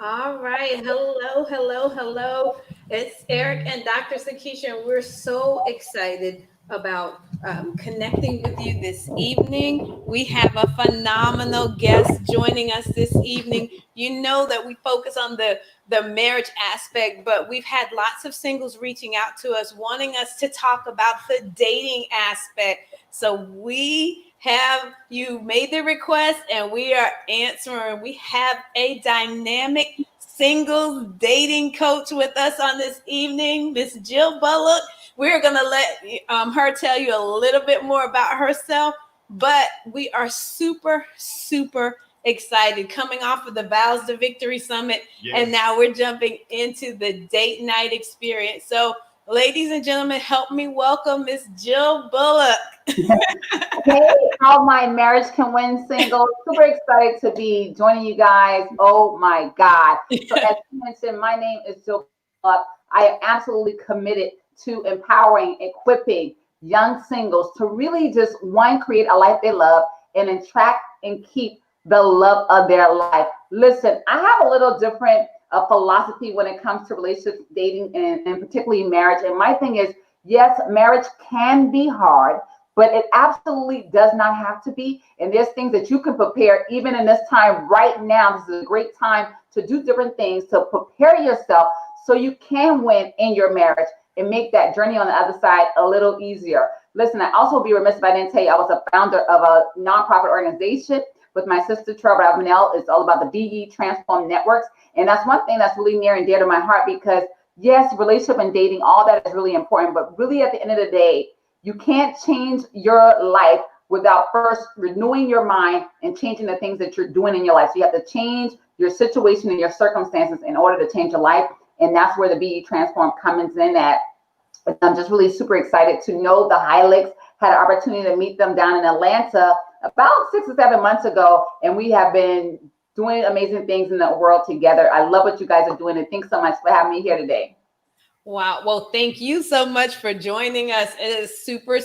All right. Hello, hello, hello. It's Eric and Dr. Sakisha, and we're so excited about connecting with you this evening. We have a phenomenal guest joining us this evening. You know that we focus on the marriage aspect, but we've had lots of singles reaching out to us, wanting us to talk about the dating aspect. So we have you made the request and we are answering. We have a dynamic singles dating coach with us on this evening, Miss Jill Bullock. We're going to let her tell you a little bit more about herself, but we are super, super excited coming off of the Vows to Victory Summit. Yes. And now we're jumping into the date night experience. So, ladies and gentlemen, help me welcome Miss Jill Bullock. Hey, all my Marriage Can Win singles. Super excited to be joining you guys. Oh my God. So as you mentioned, my name is Jill Bullock. I am absolutely committed to empowering, equipping young singles to really just, one, create a life they love and attract and keep the love of their life. Listen, I have a little different philosophy when it comes to relationships, dating, and particularly marriage. And my thing is, yes, marriage can be hard, but it absolutely does not have to be. And there's things that you can prepare even in this time right now. This is a great time to do different things to prepare yourself so you can win in your marriage and make that journey on the other side a little easier. Listen, I also be remiss if I didn't tell you I was a founder of a nonprofit organization with my sister, Trevor Avenel. It's all about the DE Transform Networks. And that's one thing that's really near and dear to my heart because, yes, relationship and dating, all that is really important. But really, at the end of the day, you can't change your life without first renewing your mind and changing the things that you're doing in your life. So you have to change your situation and your circumstances in order to change your life. And that's where the BE Transform comes in at. I'm just really super excited to know the Hylicks. Had an opportunity to meet them down in Atlanta about 6 or 7 months ago. And we have been doing amazing things in the world together. I love what you guys are doing. And thanks so much for having me here today. Wow. Well, thank you so much for joining us. It is super.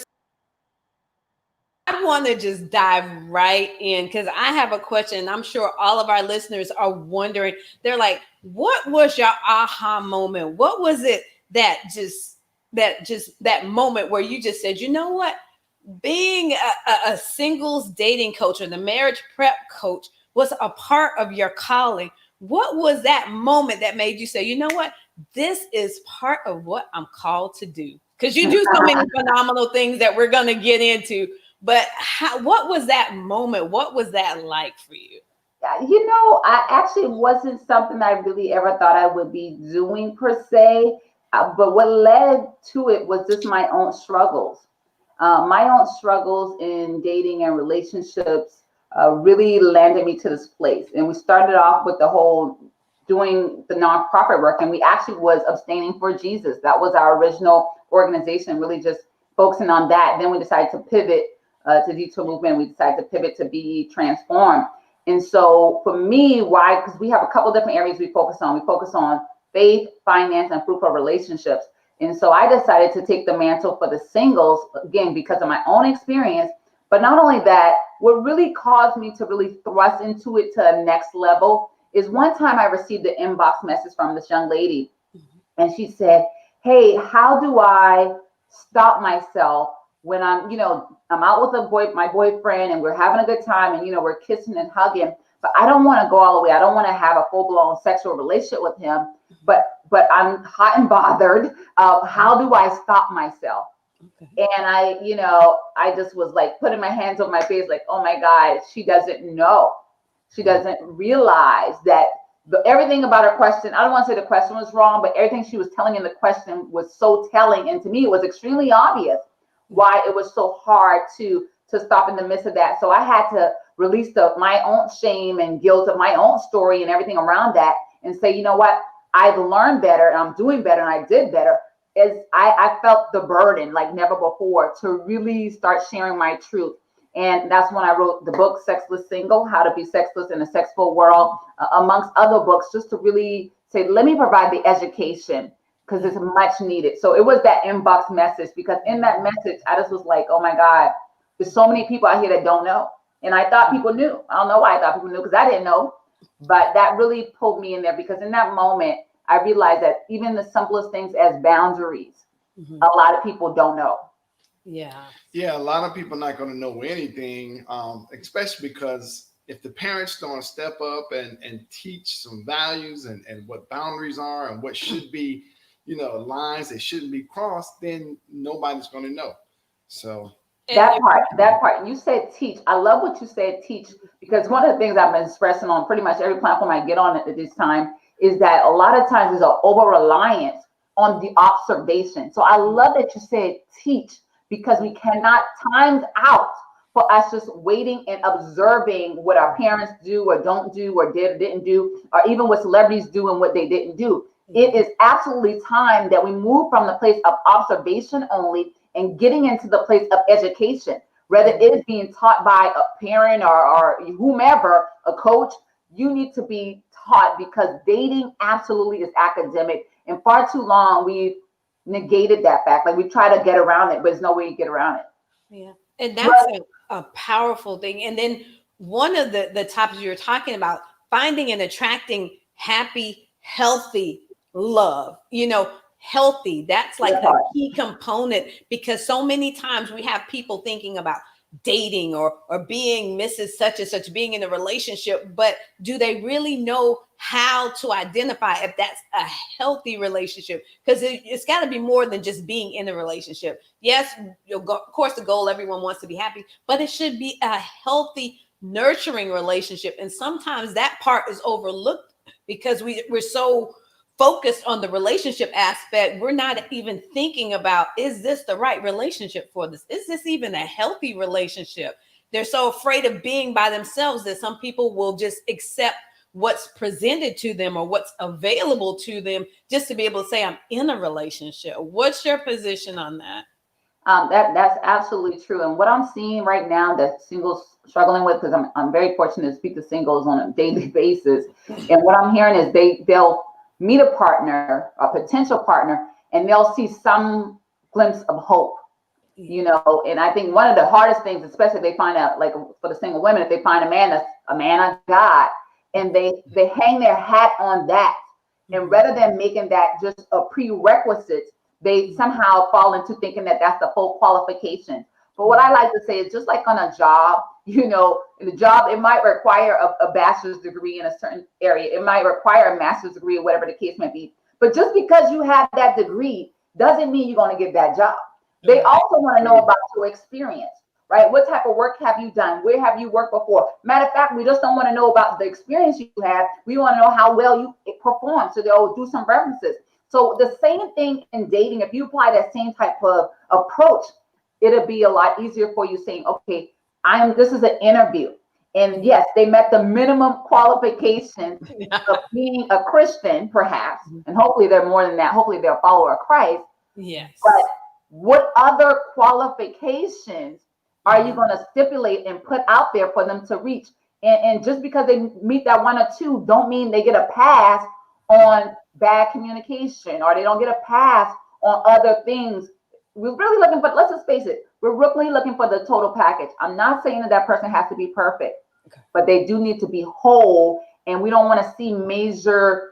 I want to just dive right in because I have a question. I'm sure all of our listeners are wondering. They're like, what was your aha moment? What was it that moment where you just said, you know what? Being a singles dating coach or the marriage prep coach was a part of your calling. What was that moment that made you say, you know what? This is part of what I'm called to do? Because you do so many phenomenal things that we're going to get into. But what was that moment? What was that like for you? You know, I actually wasn't something I really ever thought I would be doing per se. But what led to it was just my own struggles. My own struggles in dating and relationships really landed me to this place. And we started off with the whole doing the nonprofit work, and we actually was abstaining for Jesus. That was our original organization, really just focusing on that. Then we decided to pivot to Detour Movement. We decided to pivot to be transformed. And so for me, why? Because we have a couple different areas we focus on. We focus on faith, finance, and fruitful relationships. And so I decided to take the mantle for the singles, again, because of my own experience. But not only that, what really caused me to really thrust into it to the next level is one time I received an inbox message from this young lady. And she said, hey, how do I stop myself when I'm out with my boyfriend, and we're having a good time, and, we're kissing and hugging, but I don't want to go all the way. I don't want to have a full-blown sexual relationship with him, but I'm hot and bothered. How do I stop myself? Okay. And I just was like putting my hands on my face, like, oh my God, she doesn't know. She doesn't realize that everything about her question, I don't want to say the question was wrong, but everything she was telling in the question was so telling. And to me, it was extremely obvious why it was so hard to stop in the midst of that. So I had to release my own shame and guilt of my own story and everything around that and say, you know what, I've learned better and I'm doing better and I did better. I felt the burden like never before to really start sharing my truth. And that's when I wrote the book, Sexless Single, How to Be Sexless in a Sexful World, amongst other books, just to really say, let me provide the education because it's much needed. So it was that inbox message, because in that message, I just was like, oh my God, there's so many people out here that don't know. And I thought people knew. I don't know why I thought people knew, because I didn't know. But that really pulled me in there, because in that moment, I realized that even the simplest things as boundaries, a lot of people don't know. Yeah. Yeah, a lot of people are not going to know anything, especially because if the parents don't step up and teach some values and what boundaries are and what should be, lines that shouldn't be crossed, then nobody's going to know. So that part, you said teach. I love what you said, teach, because one of the things I've been expressing on pretty much every platform I get on at this time is that a lot of times there's an over reliance on the observation. So I love that you said teach, because we cannot times out for us just waiting and observing what our parents do or don't do or didn't do, or even what celebrities do and what they didn't do. It is absolutely time that we move from the place of observation only and getting into the place of education, whether it is being taught by a parent or whomever, a coach. You need to be taught, because dating absolutely is academic, and far too long we've negated that fact. Like we try to get around it, but there's no way to get around it. Yeah. And that's a powerful thing. And then one of the topics you're talking about, finding and attracting happy, healthy love, healthy. That's like a key component, because so many times we have people thinking about dating or being Mrs. such and such, being in a relationship, but do they really know how to identify if that's a healthy relationship? Because it's got to be more than just being in a relationship. Yes, of course, the goal, everyone wants to be happy, but it should be a healthy, nurturing relationship. And sometimes that part is overlooked because we're so focused on the relationship aspect. We're not even thinking about, is this the right relationship for this? Is this even a healthy relationship? They're so afraid of being by themselves that some people will just accept what's presented to them or what's available to them just to be able to say, I'm in a relationship. What's your position on that? That's absolutely true. And what I'm seeing right now that singles struggling with, because I'm very fortunate to speak to singles on a daily basis. And what I'm hearing is they'll meet a partner, a potential partner, and they'll see some glimpse of hope, and I think one of the hardest things, especially if they find out, like for the single women, if they find a man that's a man of God, and they hang their hat on that, and rather than making that just a prerequisite, they somehow fall into thinking that that's the full qualification. But what I like to say is, just like on a job, in the job, it might require a bachelor's degree in a certain area. It might require a master's degree, or whatever the case may be. But just because you have that degree doesn't mean you're going to get that job. They also want to know about your experience, right? What type of work have you done? Where have you worked before? Matter of fact, we just don't want to know about the experience you have. We want to know how well you perform. So they'll do some references. So the same thing in dating, if you apply that same type of approach, it'll be a lot easier for you saying, okay, this is an interview. And yes, they met the minimum qualification of being a Christian, perhaps. And hopefully they're more than that. Hopefully they're a follower of Christ. Yes. But what other qualifications are you going to stipulate and put out there for them to reach? And just because they meet that one or two, don't mean they get a pass on bad communication, or they don't get a pass on other things. We're really looking for, let's just face it, we're really looking for the total package. I'm not saying that person has to be perfect, but they do need to be whole. And we don't want to see major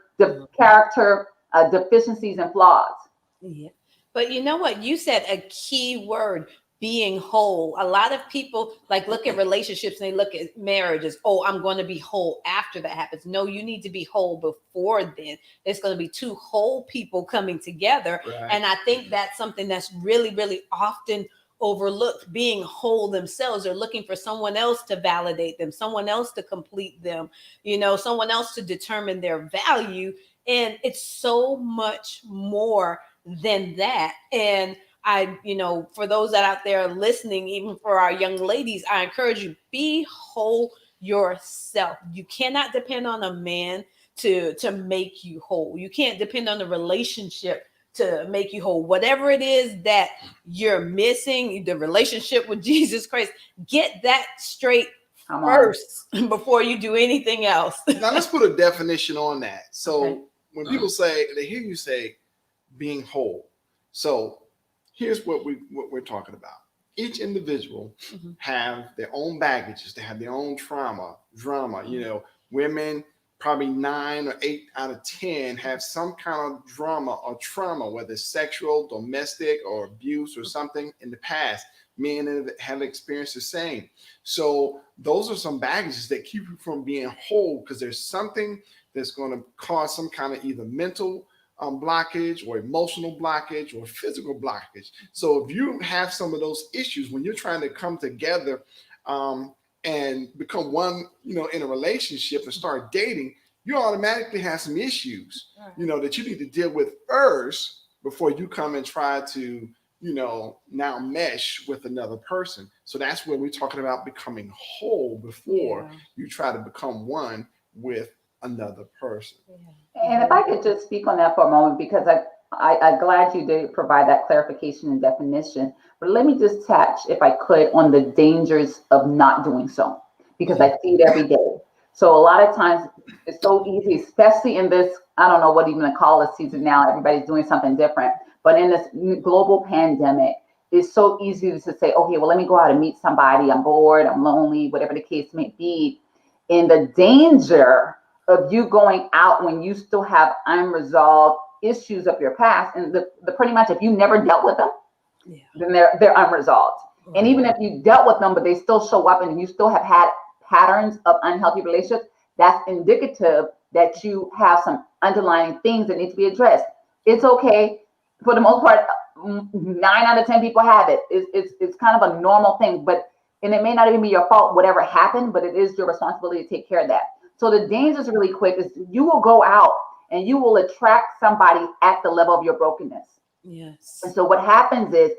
character deficiencies and flaws. Yeah. But you know what? You said a key word, being whole. A lot of people look at relationships and they look at marriages. Oh, I'm going to be whole after that happens. No, you need to be whole before then. It's going to be two whole people coming together. Right. And I think that's something that's really, really often overlooked, being whole themselves. They're looking for someone else to validate them, someone else to complete them, someone else to determine their value. And it's so much more than that. And for those that out there listening, even for our young ladies, I encourage you, be whole yourself. You cannot depend on a man to make you whole. You can't depend on the relationship to make you whole. Whatever it is that you're missing, the relationship with Jesus Christ, get that straight first before you do anything else. Now let's put a definition on that. So when people they hear you say being whole. So here's what we're talking about. each individual Mhm. have their own baggages. They have their own drama. You know, women, probably 9 or 8 out of 10 have some kind of drama or trauma, whether it's sexual, domestic, or abuse or something in the past. Men have experienced the same. So those are some baggages that keep you from being whole, because there's something that's going to cause some kind of either mental blockage or emotional blockage or physical blockage. So if you have some of those issues when you're trying to come together and become one, you know, in a relationship and start dating, you automatically have some issues, you know, that you need to deal with first before you come and try to, you know, now mesh with another person. So that's where we're talking about becoming whole before you try to become one with another person. And if I could just speak on that for a moment, because I'm glad you did provide that clarification and definition. But let me just touch, if I could, on the dangers of not doing so, because I see it every day. So a lot of times it's so easy, especially in this, I don't know what even to call a season now, everybody's doing something different. But in this global pandemic, it's so easy to say, okay, well, let me go out and meet somebody. I'm bored, I'm lonely, whatever the case may be. And the danger of you going out when you still have unresolved issues of your past, and the pretty much, if you never dealt with them, then they're unresolved. And even if you dealt with them, but they still show up and you still have had patterns of unhealthy relationships, that's indicative that you have some underlying things that need to be addressed. It's okay. For the most part, 9 out of 10 people have it. It's kind of a normal thing, and it may not even be your fault, whatever happened, but it is your responsibility to take care of that. So the dangers really quick is you will go out and you will attract somebody at the level of your brokenness. Yes. And so what happens is,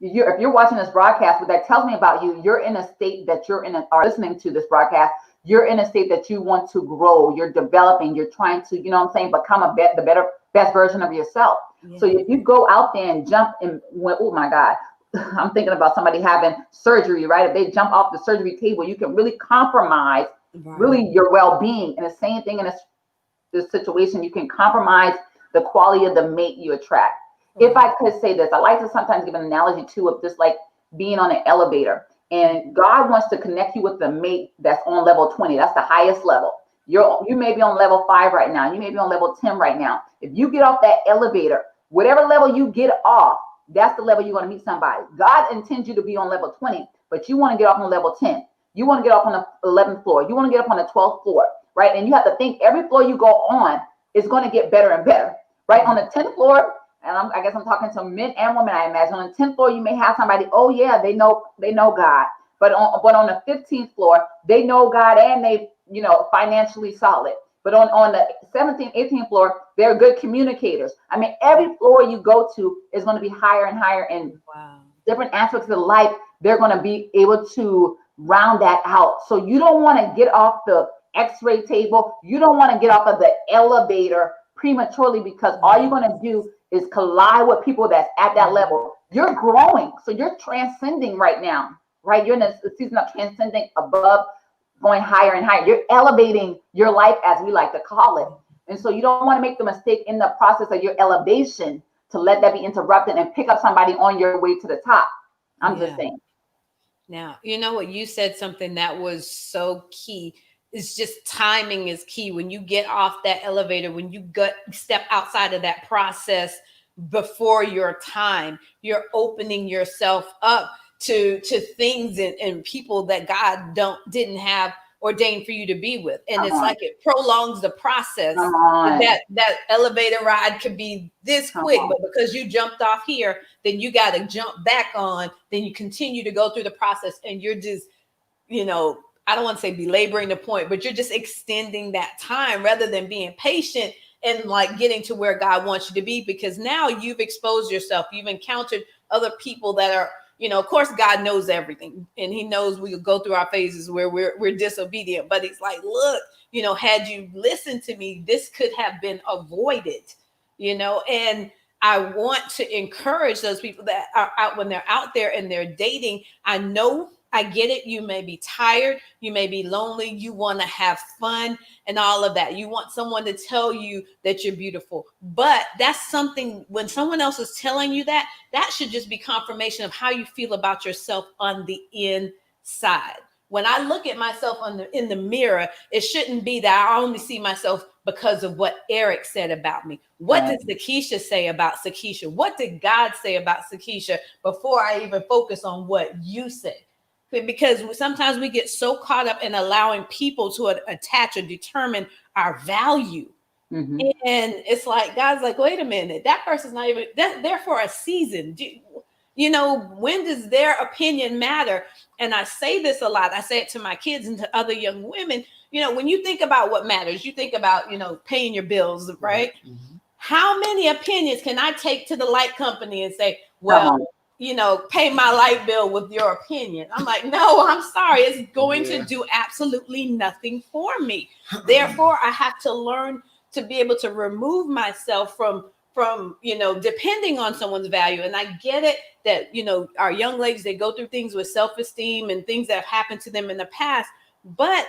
if you're watching this broadcast, what that tells me about you, you're in a state that you're in, or listening to this broadcast, you're in a state that you want to grow, you're developing, you're trying to, you know what I'm saying, become the best version of yourself. So if you go out there and jump in, oh my God, I'm thinking about somebody having surgery, right? If they jump off the surgery table, you can really compromise really your well-being. And the same thing in this situation, you can compromise the quality of the mate you attract. If I could say this, I like to sometimes give an analogy too of just like being on an elevator, and God wants to connect you with the mate that's on level 20. That's the highest level. You may be on level 5 right now. You may be on level 10 right now. If you get off that elevator, whatever level you get off, that's the level you're going to meet somebody. God intends you to be on level 20, but you want to get off on level 10. You want to get off on the 11th floor. You want to get up on the 12th floor, right? And you have to think every floor you go on is going to get better and better, right? On the 10th floor, and I guess I'm talking to men and women, I imagine. On the 10th floor, you may have somebody, oh yeah, they know God. But on the 15th floor, they know God and they, you know, financially solid. But on the 17th, 18th floor, they're good communicators. I mean, every floor you go to is going to be higher and higher, and different aspects of life, they're going to be able to round that out. So you don't want to get off the x-ray table. You don't want to get off of the elevator prematurely, because all you're going to do is collide with people that's at that level. You're growing. So you're transcending right now, right? You're in a season of transcending above, going higher and higher. You're elevating your life, as we like to call it. And so you don't want to make the mistake in the process of your elevation to let that be interrupted and pick up somebody on your way to the top. I'm just saying. Now, you know what, you said something that was so key. It's just timing is key. When you get off that elevator, when you step outside of that process before your time, you're opening yourself up to things and people that God didn't have ordained for you to be with. And it's like it prolongs the process. That elevator ride could be this quick, but because you jumped off here, then you got to jump back on, then you continue to go through the process, and you're just, you know, I don't want to say belaboring the point, but you're just extending that time rather than being patient and like getting to where God wants you to be, because now you've exposed yourself. You've encountered other people that are, you know, of course, God knows everything, and he knows we go through our phases where we're disobedient, but he's like, look, you know, had you listened to me, this could have been avoided, you know. And I want to encourage those people that are out, when they're out there and they're dating. I know I get it. You may be tired. You may be lonely. You want to have fun and all of that. You want someone to tell you that you're beautiful. But that's something, when someone else is telling you that, that should just be confirmation of how you feel about yourself on the inside. When I look at myself in the mirror, it shouldn't be that I only see myself because of what Eric said about me. What did Sakisha say about Sakisha? What did God say about Sakisha before I even focus on what you say? Because sometimes we get so caught up in allowing people to attach or determine our value. Mm-hmm. And it's like, God's like, wait a minute, that person's not even there for a season. When does their opinion matter? And I say this a lot. I say it to my kids and to other young women. When you think about what matters, you think about, paying your bills, right? Mm-hmm. How many opinions can I take to the light company and say, well, pay my light bill with your opinion? I'm like, no, I'm sorry. It's going to do absolutely nothing for me. Therefore, I have to learn to be able to remove myself from depending on someone's value. And I get it that, our young ladies, they go through things with self-esteem and things that have happened to them in the past. But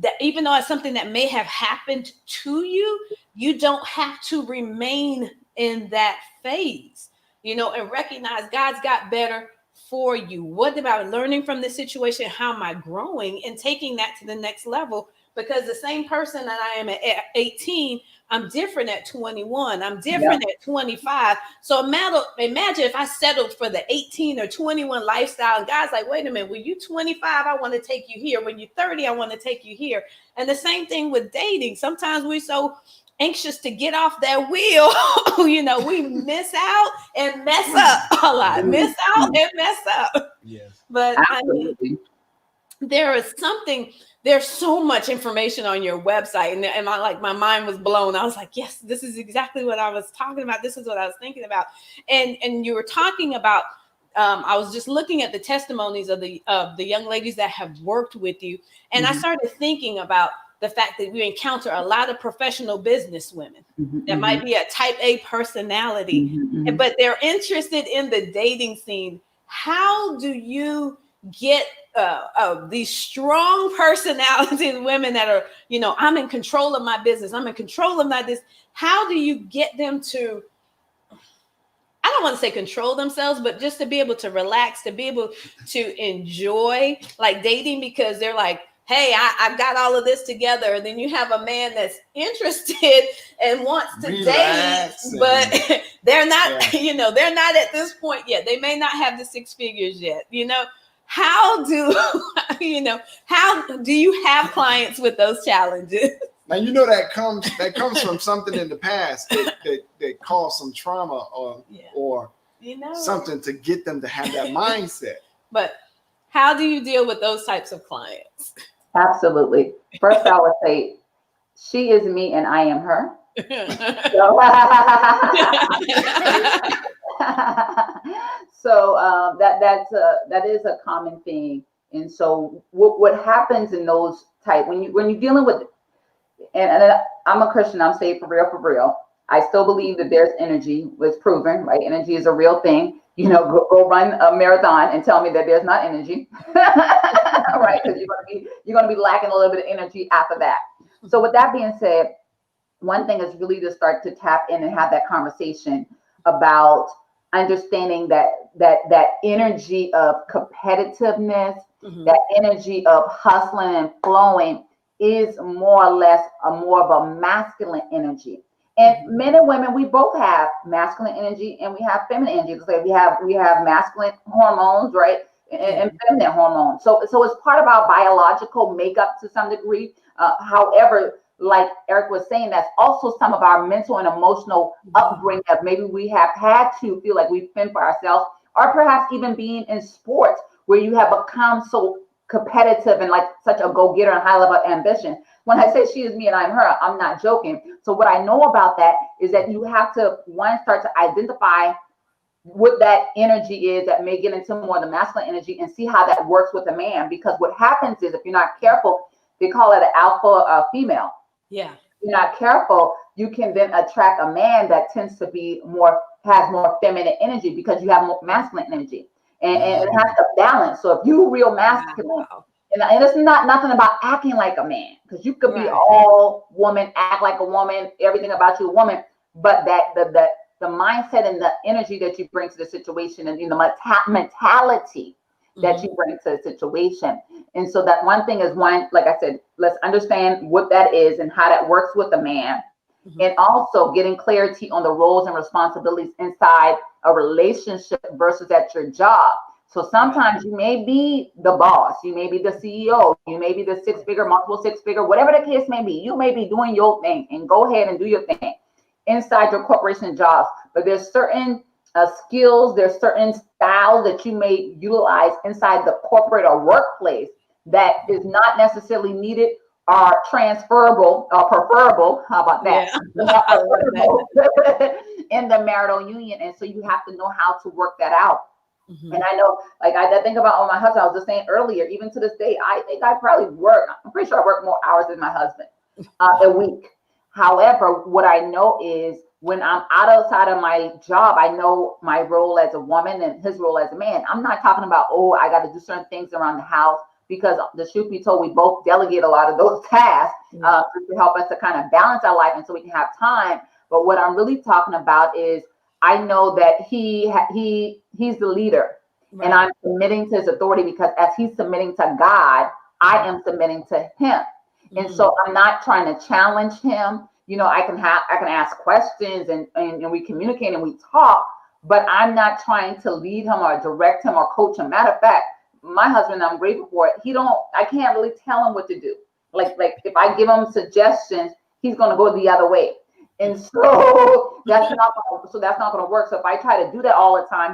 that even though it's something that may have happened to you, you don't have to remain in that phase, and recognize God's got better for you. What about learning from this situation? How am I growing and taking that to the next level? Because the same person that I am at 18, I'm different at 21. I'm different at 25. So imagine if I settled for the 18 or 21 lifestyle, and God's like, wait a minute, when you're 25, I want to take you here. When you're 30, I want to take you here. And the same thing with dating. Sometimes we're so anxious to get off that wheel, we miss out and mess up a lot. Miss out and mess up. Yes. But absolutely. There's so much information on your website, and my mind was blown. I was like, yes, this is exactly what I was talking about. This is what I was thinking about. And you were talking about, I was just looking at the testimonies of the young ladies that have worked with you. And I started thinking about the fact that we encounter a lot of professional business women that might be a type A personality, but they're interested in the dating scene. How do you get these strong personalities, women that are, I'm in control of my business, I'm in control of my this? How do you get them to, I don't want to say control themselves, but just to be able to relax, to be able to enjoy like dating, because they're like, hey, I've got all of this together. And then you have a man that's interested and wants to date, but they're not, they're not at this point yet. They may not have the 6 figures yet, How do you have clients with those challenges? Now, that comes from something in the past that caused some trauma or something to get them to have that mindset. But how do you deal with those types of clients? Absolutely. First, I would say she is me and I am her. So that is a common thing. And so what happens in those type, when you're dealing with, and I'm a Christian, I'm saved for real. I still believe that there's energy. It's proven, right? Energy is a real thing. Go run a marathon and tell me that there's not energy, right? Because you're gonna be lacking a little bit of energy after that. So with that being said, one thing is really to start to tap in and have that conversation about understanding that energy of competitiveness, that energy of hustling and flowing is more or less more of a masculine energy. And men and women, we both have masculine energy and we have feminine energy. So we have masculine hormones, right, and feminine hormones. So it's part of our biological makeup to some degree. However, like Eric was saying, that's also some of our mental and emotional upbringing that maybe we have had to feel like we fend for ourselves, or perhaps even being in sports where you have become so competitive and like such a go-getter and high level ambition. When I say she is me and I'm her, I'm not joking. So what I know about that is that you have to, one, start to identify what that energy is that may get into more of the masculine energy and see how that works with a man. Because what happens is if you're not careful, they call it an alpha female. Yeah. If you're not careful, you can then attract a man that tends to be has more feminine energy because you have more masculine energy. and it has to balance. So if you real masculine, Wow. and it's not nothing about acting like a man, because you could be Right. all woman, act like a woman, everything about you a woman, but that the mindset and the energy that you bring to the situation, and the mentality that you bring to the situation. And so that one thing is, one, like I said, let's understand what that is and how that works with a man. And also getting clarity on the roles and responsibilities inside a relationship versus at your job. So sometimes you may be the boss, you may be the CEO, you may be the six-figure, multiple six-figure, whatever the case may be. You may be doing your thing, and go ahead and do your thing inside your corporation jobs. But there's certain skills, there's certain styles that you may utilize inside the corporate or workplace that is not necessarily needed, are transferable or preferable. How about that? Yeah. I love that. In the marital union. And so you have to know how to work that out. Mhm. And I know, like I think about my husband, I was just saying earlier, even to this day, I think I probably I'm pretty sure I work more hours than my husband a week. However, what I know is when I'm outside of my job, I know my role as a woman and his role as a man. I'm not talking about, oh, I got to do certain things around the house, because the truth be told, we both delegate a lot of those tasks to help us to kind of balance our life and so we can have time. But what I'm really talking about is, I know that he's the leader, Right. and I'm submitting to his authority, because as he's submitting to God, I am submitting to him. And so I'm not trying to challenge him. I can ask questions and we communicate and we talk, but I'm not trying to lead him or direct him or coach him. Matter of fact, my husband, I'm grateful for it. I can't really tell him what to do. Like if I give him suggestions, he's going to go the other way. And so that's not going to work. So if I try to do that all the time,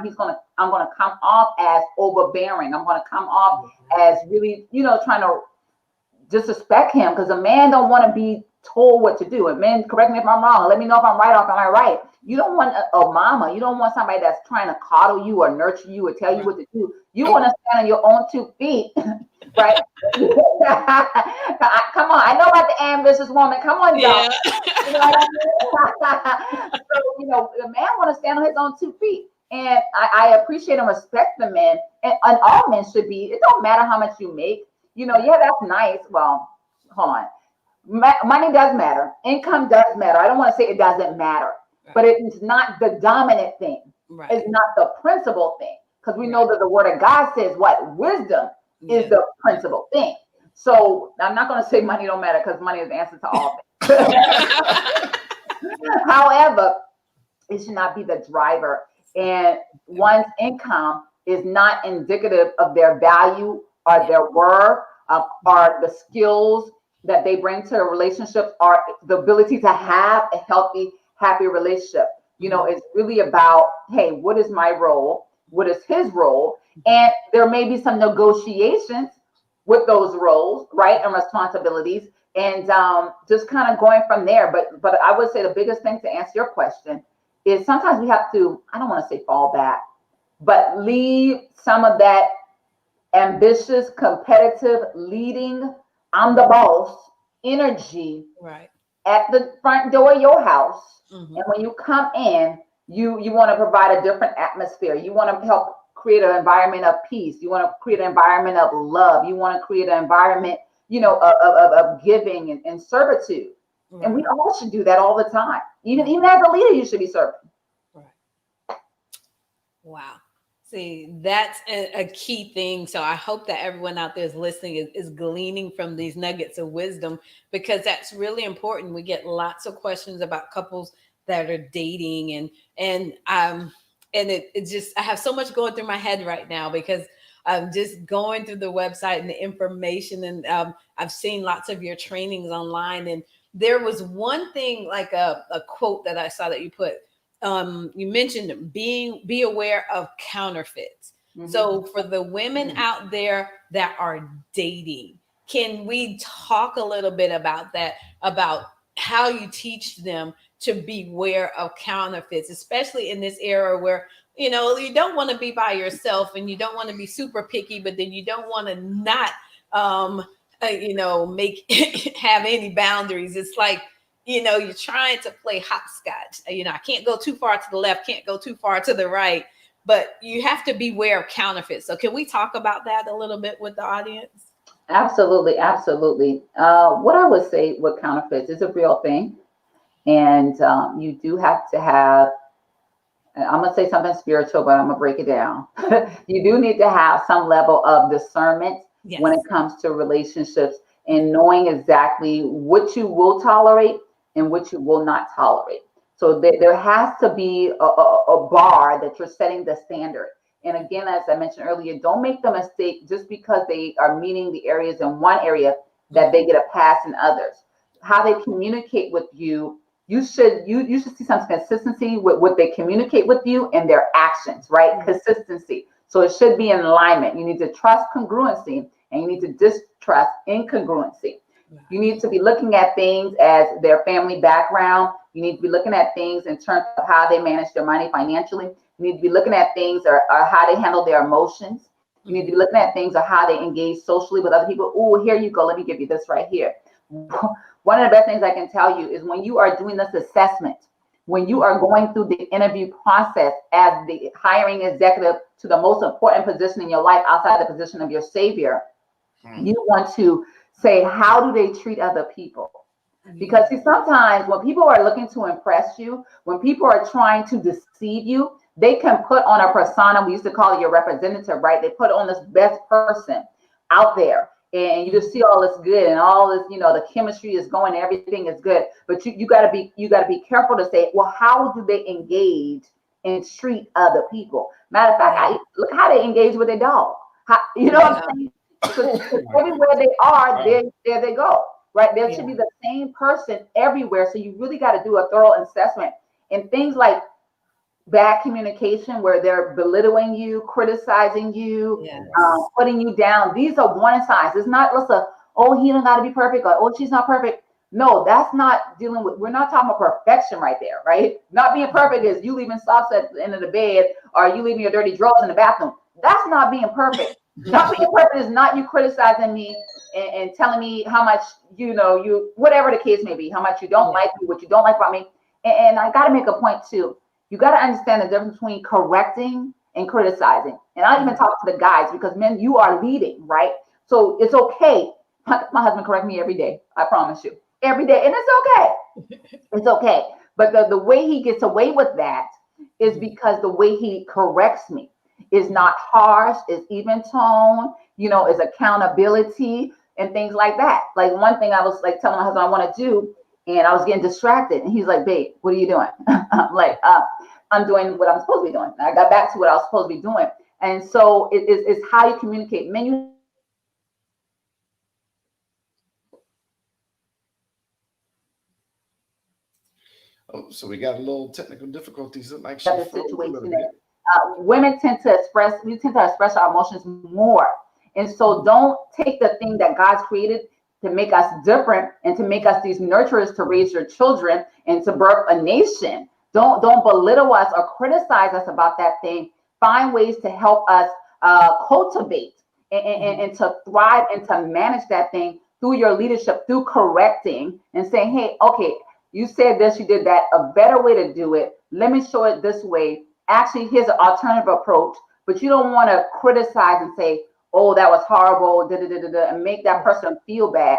I'm going to come off as overbearing. I'm going to come off as really, trying to disrespect him, because a man don't want to be told what to do. And men, correct me if I'm wrong. Let me know if I'm right or if I'm right. You don't want a mama. You don't want somebody that's trying to coddle you or nurture you or tell you what to do. You want to stand on your own 2 feet, right? Come on. I know about the ambitious woman. Come on, y'all. Yeah. You know what I mean? So, the man want to stand on his own 2 feet. And I appreciate and respect the men. And all men should be. It don't matter how much you make. Yeah, that's nice. Well, hold on. Money does matter. Income does matter. I don't want to say it doesn't matter, but it's not the dominant thing. Right. It's not the principal thing, because we know that the word of God says what? Wisdom is the principal thing. So I'm not going to say money don't matter, because money is the answer to all things. However, it should not be the driver, and one's income is not indicative of their value or their worth, or the skills that they bring to a relationship, or the ability to have a healthy, happy relationship. It's really about, hey, what is my role? What is his role? And there may be some negotiations with those roles, right, and responsibilities, and just kind of going from there. But I would say the biggest thing, to answer your question, is sometimes we have to, I don't want to say fall back, but leave some of that ambitious, competitive, leading, I'm the boss energy at the front door of your house. And when you come in, you want to provide a different atmosphere. You want to help create an environment of peace. You want to create an environment of love. You want to create an environment, of giving and servitude. And we all should do that all the time. Even as a leader, you should be serving. Wow. See, that's a key thing. So I hope that everyone out there is listening is gleaning from these nuggets of wisdom, because that's really important. We get lots of questions about couples that are dating, and it just, I have so much going through my head right now, because I'm just going through the website and the information, and I've seen lots of your trainings online, and there was one thing, like a quote that I saw that you put. You mentioned be aware of counterfeits. So for the women out there that are dating, can we talk a little bit about that, about how you teach them to beware of counterfeits, especially in this era where, you don't want to be by yourself, and you don't want to be super picky, but then you don't want to not, have any boundaries. It's like, you're trying to play hopscotch. I can't go too far to the left, can't go too far to the right. but you have to beware of counterfeits. So can we talk about that a little bit with the audience? Absolutely, absolutely. What I would say with counterfeits is a real thing, and you do have to have. I'm gonna say something spiritual, but I'm gonna break it down. You do need to have some level of discernment when it Yes. comes to relationships and knowing exactly what you will tolerate and what you will not tolerate. So there has to be a bar that you're setting the standard. And again, as I mentioned earlier, don't make the mistake just because they are meeting the areas in one area that they get a pass in others. How they communicate with you, you should see some consistency with what they communicate with you and their actions, right? Consistency. So it should be in alignment. You need to trust congruency and you need to distrust incongruency. You need to be looking at things as their family background. You need to be looking at things in terms of how they manage their money financially. You need to be looking at things or how they handle their emotions. You need to be looking at things or how they engage socially with other people. Oh, here you go. Let me give you this right here. One of the best things I can tell you is when you are doing this assessment, when you are going through the interview process as the hiring executive to the most important position in your life outside the position of your savior, you want to say, how do they treat other people? Because see, sometimes when people are looking to impress you, when people are trying to deceive you, they can put on a persona. We used to call it your representative, right? They put on this best person out there, and you just see all this good and all this, the chemistry is going, everything is good. But you gotta be careful to say, well, how do they engage and treat other people? Matter of fact, look how they engage with their dog. You know what I'm saying? Because everywhere they are, there they go. Right? There should be the same person everywhere. So you really got to do a thorough assessment. And things like bad communication where they're belittling you, criticizing you, putting you down. These are warning signs. It's not, listen, oh, he don't got to be perfect, or oh, she's not perfect. No, that's not dealing with, we're not talking about perfection right there, right? Not being perfect is you leaving socks at the end of the bed or you leaving your dirty drawers in the bathroom. That's not being perfect. Not being perfect is not you criticizing me and telling me how much, you, whatever the case may be, how much you don't like me, what you don't like about me. And I got to make a point too. You got to understand the difference between correcting and criticizing. And I even talk to the guys because men, you are leading, right? So it's okay. My husband corrects me every day. I promise you, every day. And it's okay. It's okay. But the way he gets away with that is because the way he corrects me is not harsh, is even tone, is accountability and things like that. Like one thing I was like telling my husband I want to do, and I was getting distracted. And he's like, babe, what are you doing? I'm like, I'm doing what I'm supposed to be doing. And I got back to what I was supposed to be doing. And so it's how you communicate. Men, you Oh, so we got a little technical difficulties. Look like she have the froze a little situation bit. women tend to express our emotions more. And so don't take the thing that God's created to make us different and to make us these nurturers to raise your children and to birth a nation. Don't belittle us or criticize us about that thing. Find ways to help us cultivate and to thrive and to manage that thing through your leadership, through correcting and saying, hey, okay, you said this, you did that, a better way to do it. Let me show it this way. Actually, here's an alternative approach, but you don't want to criticize and say, oh, that was horrible, and make that person feel bad.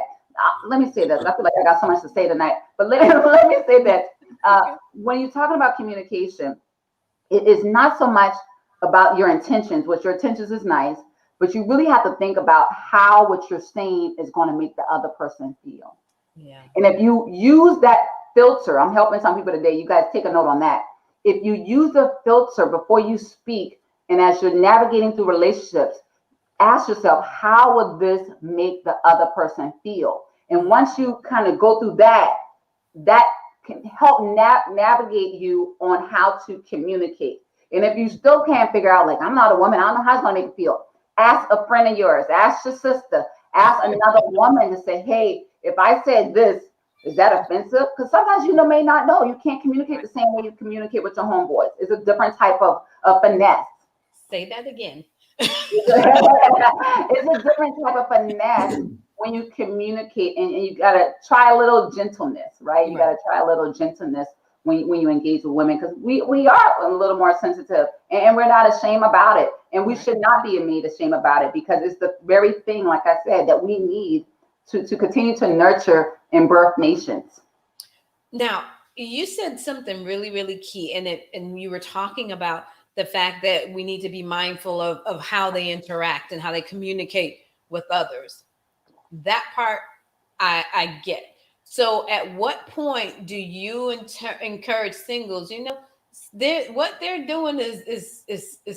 Let me say this. I feel like I got so much to say tonight, but let me say that when you're talking about communication, it is not so much about your intentions, which your intentions is nice, but you really have to think about how what you're saying is going to make the other person feel. Yeah. And if you use that filter, I'm helping some people today, you guys take a note on that. If you use a filter before you speak, and as you're navigating through relationships, ask yourself, how would this make the other person feel? And once you kind of go through that, that can help navigate you on how to communicate. And if you still can't figure out, like, I'm not a woman, I don't know how it's going to make you feel, ask a friend of yours, ask your sister, ask another woman to say, hey, if I said this, is that offensive? Because sometimes you may not know. You can't communicate the same way you communicate with your homeboys. It's a different type of finesse. Say that again. It's a different type of finesse when you communicate, and you got to try a little gentleness, right? You got to try a little gentleness when you engage with women, because we are a little more sensitive, and we're not ashamed about it, and we should not be made ashamed about it, because it's the very thing, like I said, that we need to continue to nurture and birth nations. Now, you said something really, really key, and you were talking about the fact that we need to be mindful of how they interact and how they communicate with others. That part I get. So at what point do you encourage singles? What they're doing is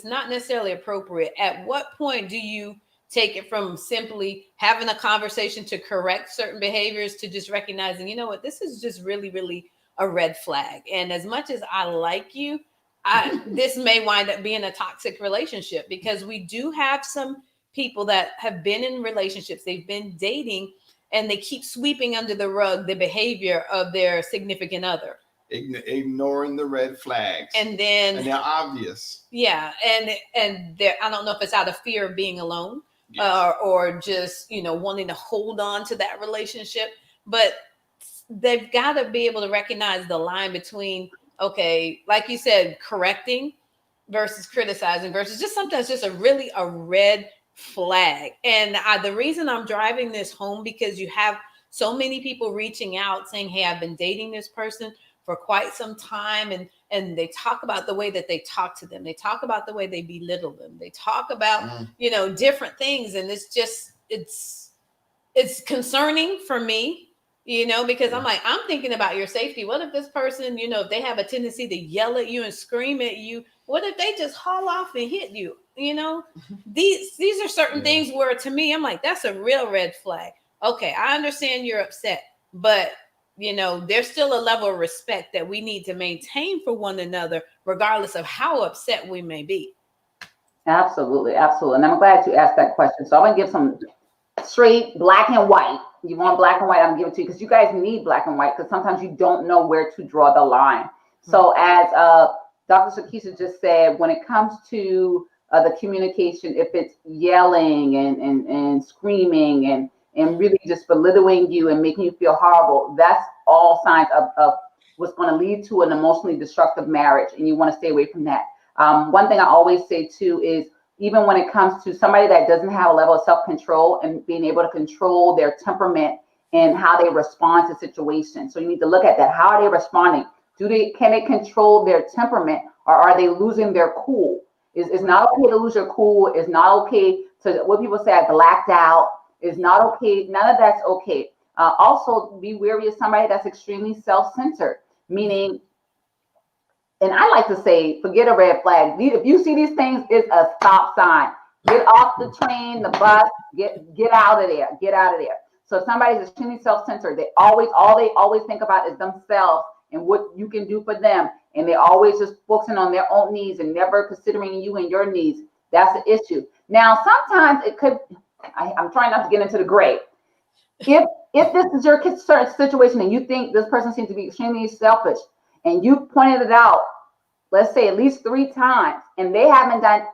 not necessarily appropriate. At what point do you take it from simply having a conversation to correct certain behaviors to just recognizing, you know what, this is just really, really a red flag. And as much as I like you, this may wind up being a toxic relationship, because we do have some people that have been in relationships, they've been dating, and they keep sweeping under the rug the behavior of their significant other. Ignoring the red flags. And they're obvious. Yeah. And I don't know if it's out of fear of being alone. Yes. Or just, wanting to hold on to that relationship. But they've got to be able to recognize the line between, okay, like you said, correcting versus criticizing versus just something that's just a red flag. And the reason I'm driving this home, because you have so many people reaching out saying, hey, I've been dating this person for quite some time, and they talk about the way that they talk to them. They talk about the way they belittle them. They talk about, different things. And it's concerning for me, because I'm thinking about your safety. What if this person, if they have a tendency to yell at you and scream at you, what if they just haul off and hit you? These are certain things where, to me, I'm like, that's a real red flag. Okay, I understand you're upset, but there's still a level of respect that we need to maintain for one another, regardless of how upset we may be. Absolutely, absolutely. And I'm glad you asked that question. So I'm going to give some straight black and white. You want black and white, I'm going to give it to you, because you guys need black and white, because sometimes you don't know where to draw the line. So as Dr. Sakisha just said, when it comes to the communication, if it's yelling and screaming and really just belittling you and making you feel horrible, that's all signs of what's going to lead to an emotionally destructive marriage, and you want to stay away from that. One thing I always say too is, even when it comes to somebody that doesn't have a level of self-control and being able to control their temperament and how they respond to situations. So you need to look at that. How are they responding? Can they control their temperament, or are they losing their cool? It's not okay to lose your cool. It's not okay to, what people say, I blacked out. It's not okay. None of that's okay. Also, be wary of somebody that's extremely self-centered, meaning, and I like to say, forget a red flag. If you see these things, it's a stop sign. Get off the train, the bus, get out of there. Get out of there. So if somebody's extremely self-centered, all they always think about is themselves and what you can do for them. And they're always just focusing on their own needs and never considering you and your needs. That's the issue. Now, sometimes it could, I'm trying not to get into the gray. If this is your situation and you think this person seems to be extremely selfish, and you pointed it out, let's say at least 3 times, and they haven't done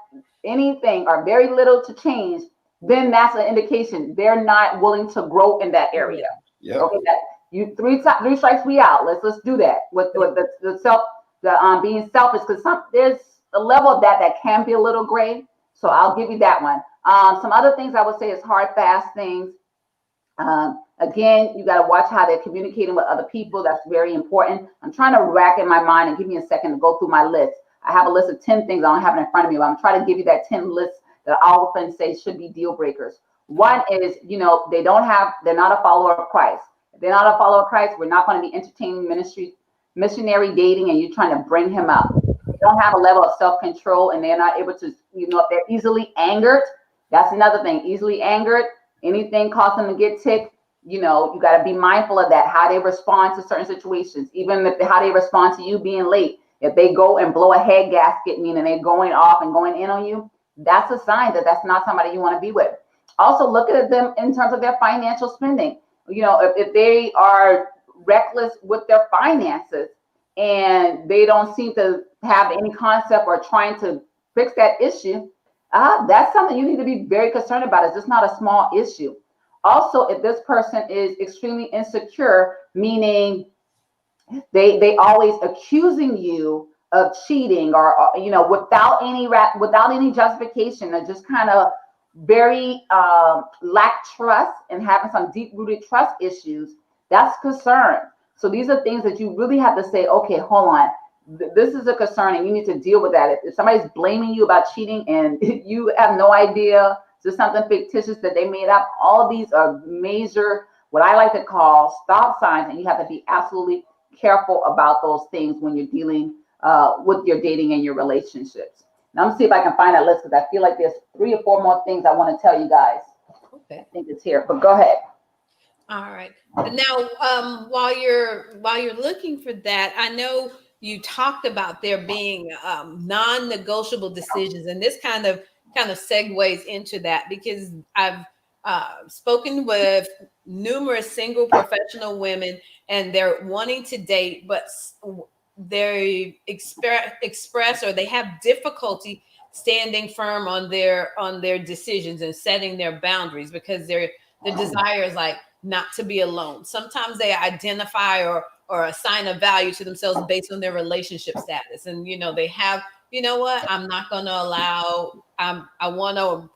anything or very little to change, then that's an indication they're not willing to grow in that area. Yeah. Okay, that you 3 strikes we out. Let's do that with the being selfish, because there's a level of that can be a little gray. So I'll give you that one. Some other things I would say is hard, fast things. Again, you got to watch how they're communicating with other people. That's very important. I'm trying to rack in my mind, and give me a second to go through my list. I have a list of 10 things. I don't have it in front of me, but I'm trying to give you that 10 list that I often say should be deal breakers. One is, they're not a follower of Christ. If they're not a follower of Christ, we're not going to be entertaining missionary dating, and you're trying to bring him up. They don't have a level of self-control, and they're not able to, if they're easily angered, that's another thing. Easily angered, anything cause them to get ticked. You got to be mindful of that, how they respond to certain situations, even how they respond to you being late. If they go and blow a head gasket, meaning they're going off and going in on you, that's a sign that that's not somebody you want to be with. Also, look at them in terms of their financial spending. If they are reckless with their finances and they don't seem to have any concept or trying to fix that issue, that's something you need to be very concerned about. It's just not a small issue. Also, if this person is extremely insecure, meaning They always accusing you of cheating, or without any justification, and just kind of very lack trust and having some deep rooted trust issues. That's concern. So these are things that you really have to say, okay, hold on. This is a concern and you need to deal with that. If somebody's blaming you about cheating and you have no idea, just something fictitious that they made up, all these are major, what I like to call stop signs, and you have to be absolutely careful about those things when you're dealing with your dating and your relationships. Now, I'm gonna see if I can find that list, because I feel like there's 3 or 4 more things I want to tell you guys. Okay. I think it's here, but go ahead. All right. Now, while you're looking for that, I know you talked about there being non-negotiable decisions, and this kind of segues into that, because I've spoken with numerous single professional women, and they're wanting to date, but they express or they have difficulty standing firm on their decisions and setting their boundaries, because the desire is like not to be alone. Sometimes they identify or assign a value to themselves based on their relationship status, and they have, I'm not going to allow, I want to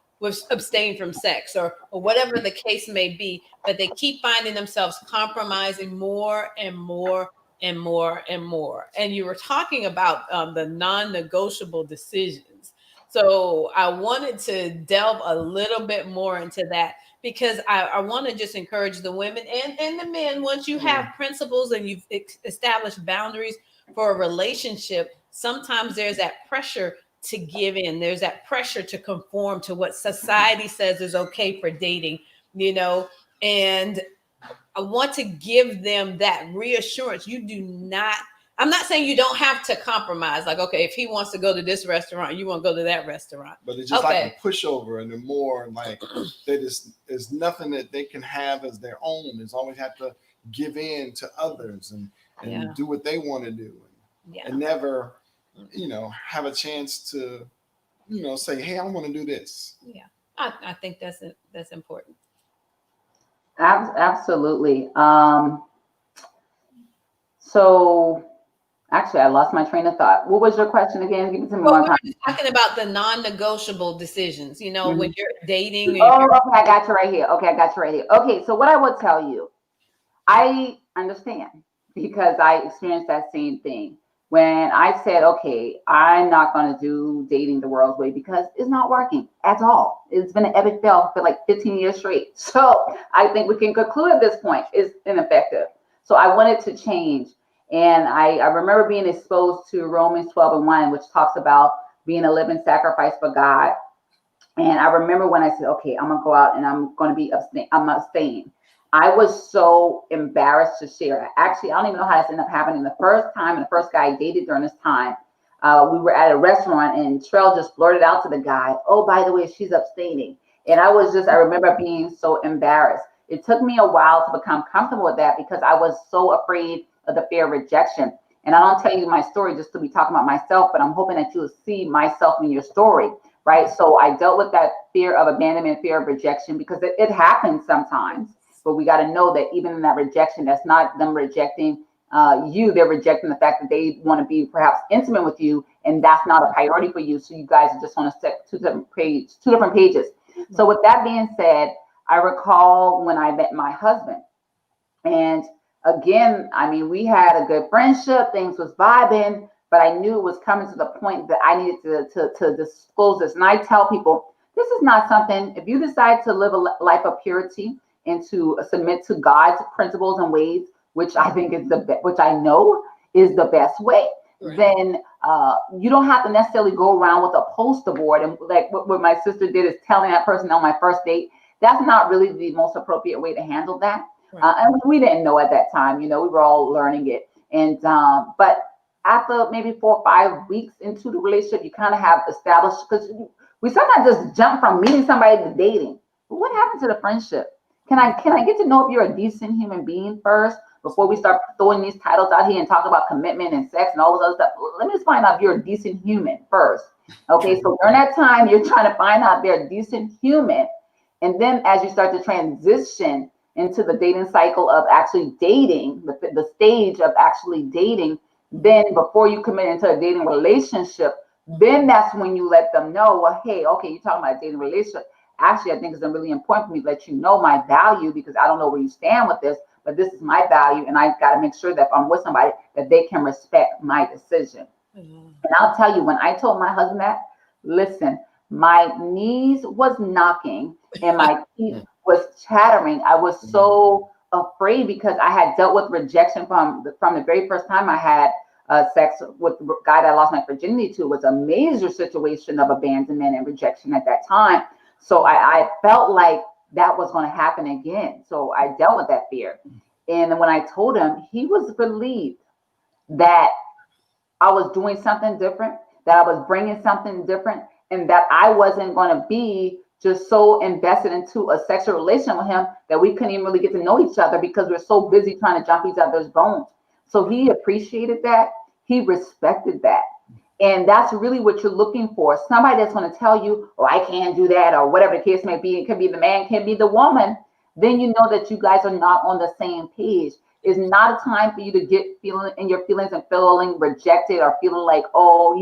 abstain from sex, or whatever the case may be, but they keep finding themselves compromising more and more and more and more. And you were talking about the non-negotiable decisions. So I wanted to delve a little bit more into that, because I want to just encourage the women and the men, once you have principles and you've established boundaries for a relationship, sometimes there's that pressure to give in. There's that pressure to conform to what society says is okay for dating, and I want to give them that reassurance. I'm not saying you don't have to compromise. Like, okay, if he wants to go to this restaurant, you want to go to that restaurant. But it's just like a pushover, and the more like there's nothing that they can have as their own. There's always have to give in to others and do what they want to do, and never, have a chance to, say, hey, I want to do this. Yeah, I think that's important. Absolutely. So actually, I lost my train of thought. What was your question again? Give it to me one time. We were talking about the non-negotiable decisions, when you're dating. Okay, I got you right here. Okay, so what I would tell you, I understand, because I experienced that same thing. When I said, okay, I'm not going to do dating the world's way because it's not working at all. It's been an epic fail for like 15 years straight. So I think we can conclude at this point it's ineffective. So I wanted to change. And I remember being exposed to Romans 12:1, which talks about being a living sacrifice for God. And I remember when I said, okay, I'm going to go out and I'm going to be abstaining. I was so embarrassed to share. Actually, I don't even know how this ended up happening. The first time, and the first guy I dated during this time, we were at a restaurant, and Trell just blurted out to the guy, oh, by the way, she's abstaining. And I remember being so embarrassed. It took me a while to become comfortable with that, because I was so afraid of the fear of rejection. And I don't tell you my story just to be talking about myself, but I'm hoping that you'll see myself in your story, right? So I dealt with that fear of abandonment, fear of rejection, because it happens sometimes. But we got to know that even in that rejection, that's not them rejecting you. They're rejecting the fact that they want to be perhaps intimate with you, and that's not a priority for you. So you guys just want to set two different pages. So with that being said, I recall when I met my husband, and again, I mean, we had a good friendship, things was vibing, but I knew it was coming to the point that I needed to disclose this. And I tell people, this is not something, if you decide to live a life of purity and to submit to God's principles and ways, which I think is which I know is the best way, right, then you don't have to necessarily go around with a poster board. And like what my sister did is telling that person on my first date, that's not really the most appropriate way to handle that. Right. And we didn't know at that time, we were all learning it. And but after maybe 4 or 5 weeks into the relationship, you kind of have established, because we sometimes just jump from meeting somebody to dating. But what happened to the friendship? Can I get to know if you're a decent human being first before we start throwing these titles out here and talk about commitment and sex and all this other stuff? Let me just find out if you're a decent human first. Okay, so during that time, you're trying to find out if they're a decent human. And then as you start to transition into the dating cycle of actually dating, the stage of actually dating, then before you commit into a dating relationship, then that's when you let them know, well, hey, okay, you're talking about a dating relationship. Actually, I think it's really important for me to let you know my value, because I don't know where you stand with this, but this is my value. And I've got to make sure that if I'm with somebody, that they can respect my decision. And I'll tell you, when I told my husband that, listen, my knees was knocking and my teeth was chattering. I was so afraid, because I had dealt with rejection from the very first time I had sex with the guy that I lost my virginity to. Was a major situation of abandonment and rejection at that time. So I felt like that was going to happen again. So I dealt with that fear. And when I told him, he was relieved that I was doing something different, that I was bringing something different, and that I wasn't going to be just so invested into a sexual relation with him that we couldn't even really get to know each other, because we're so busy trying to jump each other's bones. So he appreciated that. He respected that. And that's really what you're looking for. Somebody that's going to tell you, oh, I can't do that, or whatever the case may be. It could be the man, can be the woman. Then you know that you guys are not on the same page. It's not a time for you to get feeling in your feelings and feeling rejected, or feeling like, oh,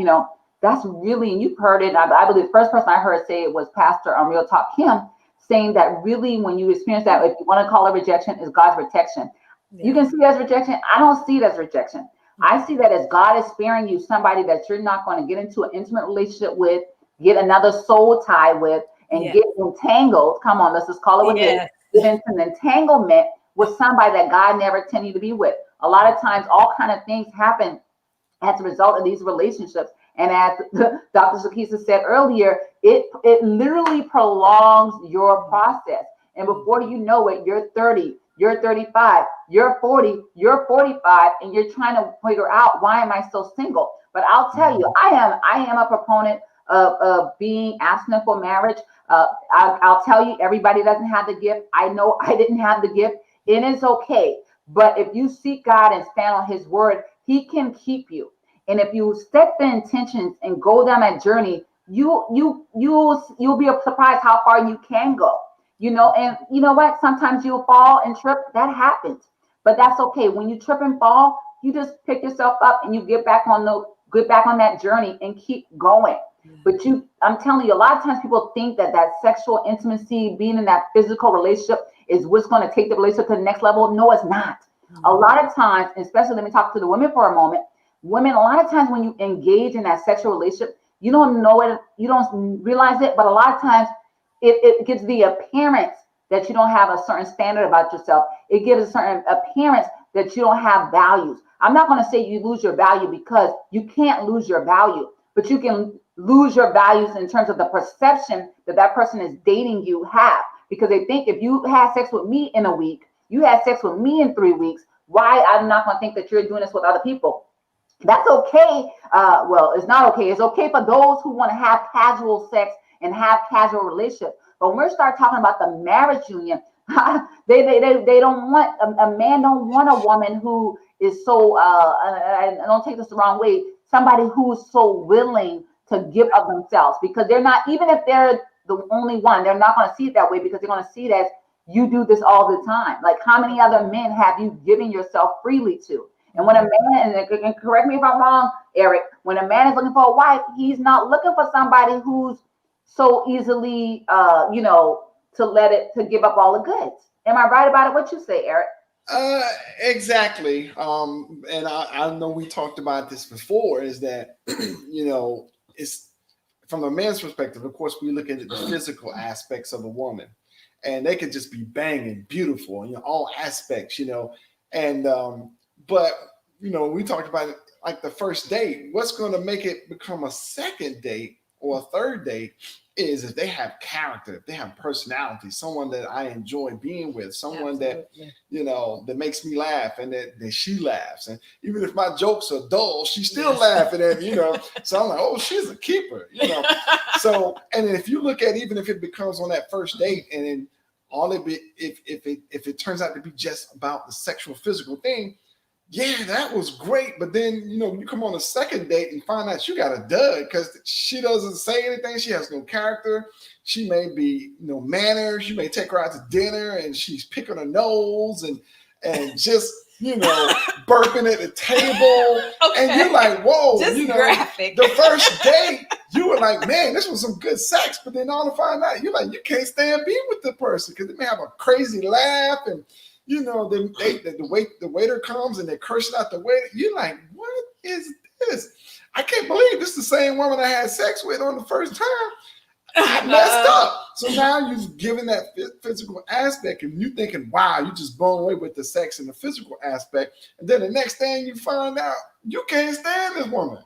that's really, and you've heard it. I believe the first person I heard say it was Pastor on Real Talk Kim, saying that really when you experience that, if you want to call it rejection, is God's protection. Yeah. You can see it as rejection. I don't see it as rejection. I see that as God is sparing you somebody that you're not going to get into an intimate relationship with, get another soul tie with, and get entangled. Come on, let's just call it what it is. Get into an entanglement with somebody that God never intended you to be with. A lot of times, all kind of things happen as a result of these relationships. And as Dr. Sakisa said earlier, it literally prolongs your process. And before you know it, you're 30, you're 35, you're 40, you're 45, and you're trying to figure out, why am I so single? But I'll tell you, I am a proponent of being abstinent for marriage. I'll tell you, everybody doesn't have the gift. I know I didn't have the gift. It is okay. But if you seek God and stand on his word, he can keep you. And if you set the intentions and go down that journey, you'll be surprised how far you can go. And you know what? Sometimes you'll fall and trip. That happens, but that's okay. When you trip and fall, you just pick yourself up and you get back on that journey and keep going. But I'm telling you, a lot of times people think that sexual intimacy, being in that physical relationship, is what's going to take the relationship to the next level. No, it's not. A lot of times, especially, let me talk to the women for a moment. Women, a lot of times when you engage in that sexual relationship, you don't know it, you don't realize it, but a lot of times it gives the appearance that you don't have a certain standard about yourself. It gives a certain appearance that you don't have values. I'm not going to say you lose your value, because you can't lose your value, but you can lose your values in terms of the perception that person is dating you have. Because they think, if you had sex with me in a week, you had sex with me in 3 weeks, why I'm not going to think that you're doing this with other people? That's okay. Well, it's not okay. It's okay for those who want to have casual sex and have casual relationships. But when we start talking about the marriage union, they don't want, a man don't want a woman who is so, I don't take this the wrong way, somebody who's so willing to give of themselves, because they're not, even if they're the only one, they're not going to see it that way, because they're going to see it as, you do this all the time. Like, how many other men have you given yourself freely to? And when a man, and correct me if I'm wrong, Eric, when a man is looking for a wife, he's not looking for somebody who's so easily, to give up all the goods. Am I right about it? What you say, Eric? Exactly. And I know we talked about this before, is that, it's from a man's perspective. Of course, we look at the physical aspects of a woman, and they could just be banging, beautiful, all aspects, and, but, we talked about it, like the first date. What's going to make it become a second date or a third date is if they have character, if they have personality, someone that I enjoy being with, someone that, that makes me laugh, and that she laughs. And even if my jokes are dull, she's still laughing at me, So I'm like, oh, she's a keeper, So, and if you look at, even if it becomes on that first date, and then all of it, if it turns out to be just about the sexual, physical thing, yeah, that was great. But then, you come on a second date and find out you got a dud because she doesn't say anything. She has no character. She may be no manners. You may take her out to dinner and she's picking her nose and just, burping at the table. Okay. And you're like, whoa, Just graphic. The first date, you were like, man, this was some good sex. But then all to find out, you're like, you can't stand being with the person because they may have a crazy laugh and then the waiter comes and they're cursing out the waiter. You're like, what is this? I can't believe this is the same woman I had sex with on the first time. I messed up. So now you've given that physical aspect and you're thinking, wow, you just blown away with the sex and the physical aspect. And then the next thing you find out, you can't stand this woman.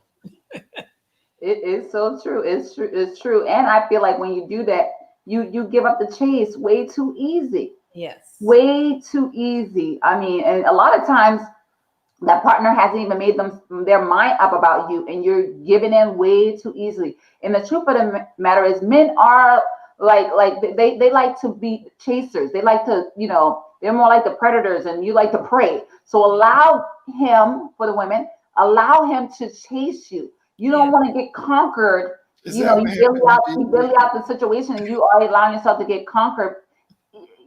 It is so true. It's true. It's true. And I feel like when you do that, you give up the chase way too easy. Yes. Way too easy. I mean, and a lot of times that partner hasn't even made their mind up about you, and you're giving in way too easily. And the truth of the matter is, men are like they like to be chasers. They like to, they're more like the predators, and you like to prey. So allow him, for the women, allow him to chase you. You don't want to get conquered. You belly out the situation, and you are allowing yourself to get conquered.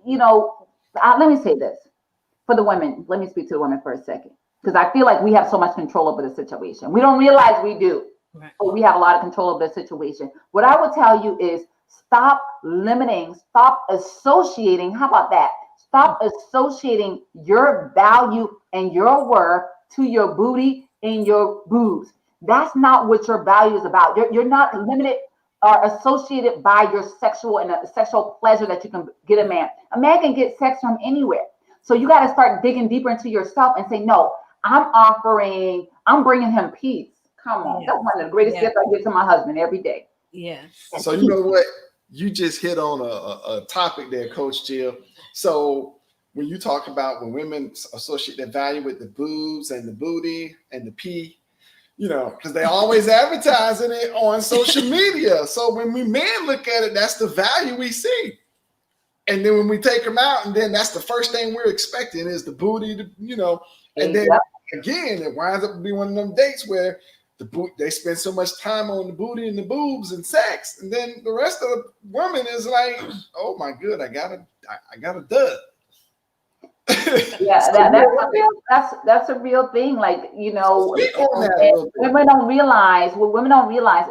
Let me say this for the women. Let me speak to the women for a second, because I feel like we have so much control over the situation. We don't realize we do, but we have a lot of control over the situation. What I would tell you is stop limiting, stop associating. How about that? Stop associating your value and your worth to your booty and your boobs. That's not what your value is about. You're not limited or associated by your sexual pleasure that you can get a man. A man can get sex from anywhere. So you got to start digging deeper into yourself and say, no, I'm bringing him peace. Come on. That's one of the greatest gifts I give to my husband every day. Yes. So you know what? You just hit on a topic there, Coach Jill. So when you talk about when women associate their value with the boobs and the booty and the pee, because they always advertising it on social media. So when we men look at it, that's the value we see. And then when we take them out, and then that's the first thing we're expecting is the booty, and then again, it winds up being one of them dates where they spend so much time on the booty and the boobs and sex. And then the rest of the woman is like, oh my good, I got a dud. Yeah, that's a real thing. Like, women don't realize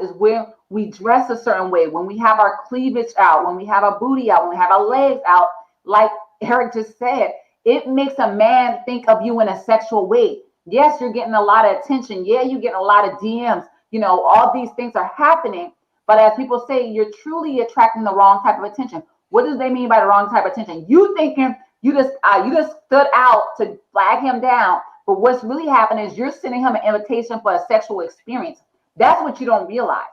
is when we dress a certain way, when we have our cleavage out, when we have our booty out, when we have our legs out, like Eric just said, it makes a man think of you in a sexual way. Yes, you're getting a lot of attention. Yeah, you're getting a lot of DMs. All these things are happening. But as people say, you're truly attracting the wrong type of attention. What do they mean by the wrong type of attention? You thinking you just stood out to flag him down, but what's really happening is you're sending him an invitation for a sexual experience. That's what you don't realize,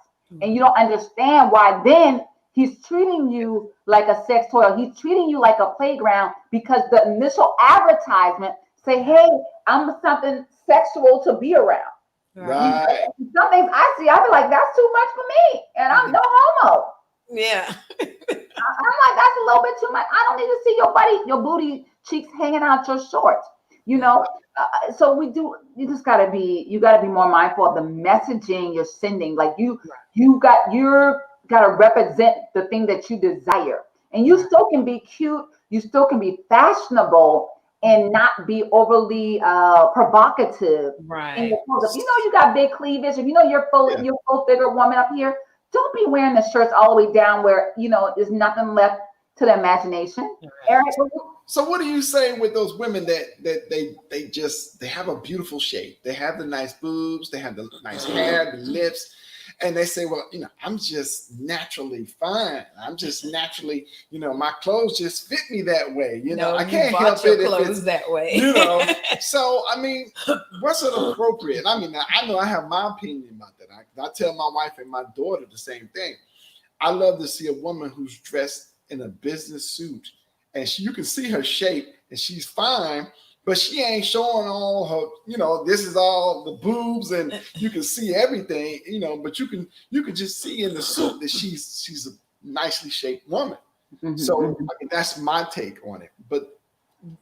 and you don't understand why. Then he's treating you like a sex toy. He's treating you like a playground because the initial advertisement say, "Hey, I'm something sexual to be around." Right. Some things I see, I be like, "That's too much for me," and I'm no homo. Yeah. I'm like, that's a little bit too much. I don't need to see your booty cheeks hanging out your shorts, so you just gotta be more mindful of the messaging you're sending. Like you're gotta represent the thing that you desire, and you still can be cute, you still can be fashionable and not be overly provocative. Right. If you got big cleavage, if you're full figure woman up here, don't be wearing the shirts all the way down where, there's nothing left to the imagination. Eric? So what do you say with those women that they have a beautiful shape? They have the nice boobs, they have the nice hair, the lips, and they say, well, I'm just naturally fine. I'm just naturally, my clothes just fit me that way. I can't help it if it's that way. So I mean, what's it appropriate? I mean, I know I have my opinion about that. I tell my wife and my daughter the same thing. I love to see a woman who's dressed in a business suit, and you can see her shape, and she's fine, but she ain't showing all her, this is all the boobs, and you can see everything, but you can just see in the suit that she's a nicely shaped woman. Mm-hmm. So I mean, that's my take on it. But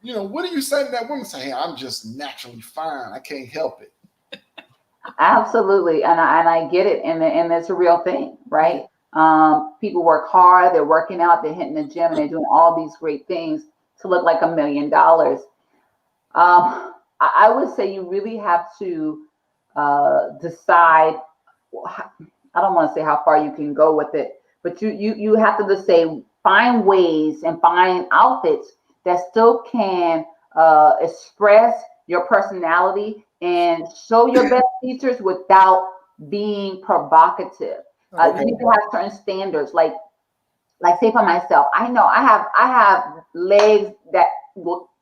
what do you say to that woman? Say, hey, I'm just naturally fine. I can't help it. Absolutely, and I get it, and it's a real thing, right? People work hard, they're working out, they're hitting the gym, and they're doing all these great things to look like $1 million. I would say you really have to decide. I don't want to say how far you can go with it, but you have to just say find ways and find outfits that still can express your personality and show your best features without being provocative. You need to have certain standards, like say for myself, I know I have legs that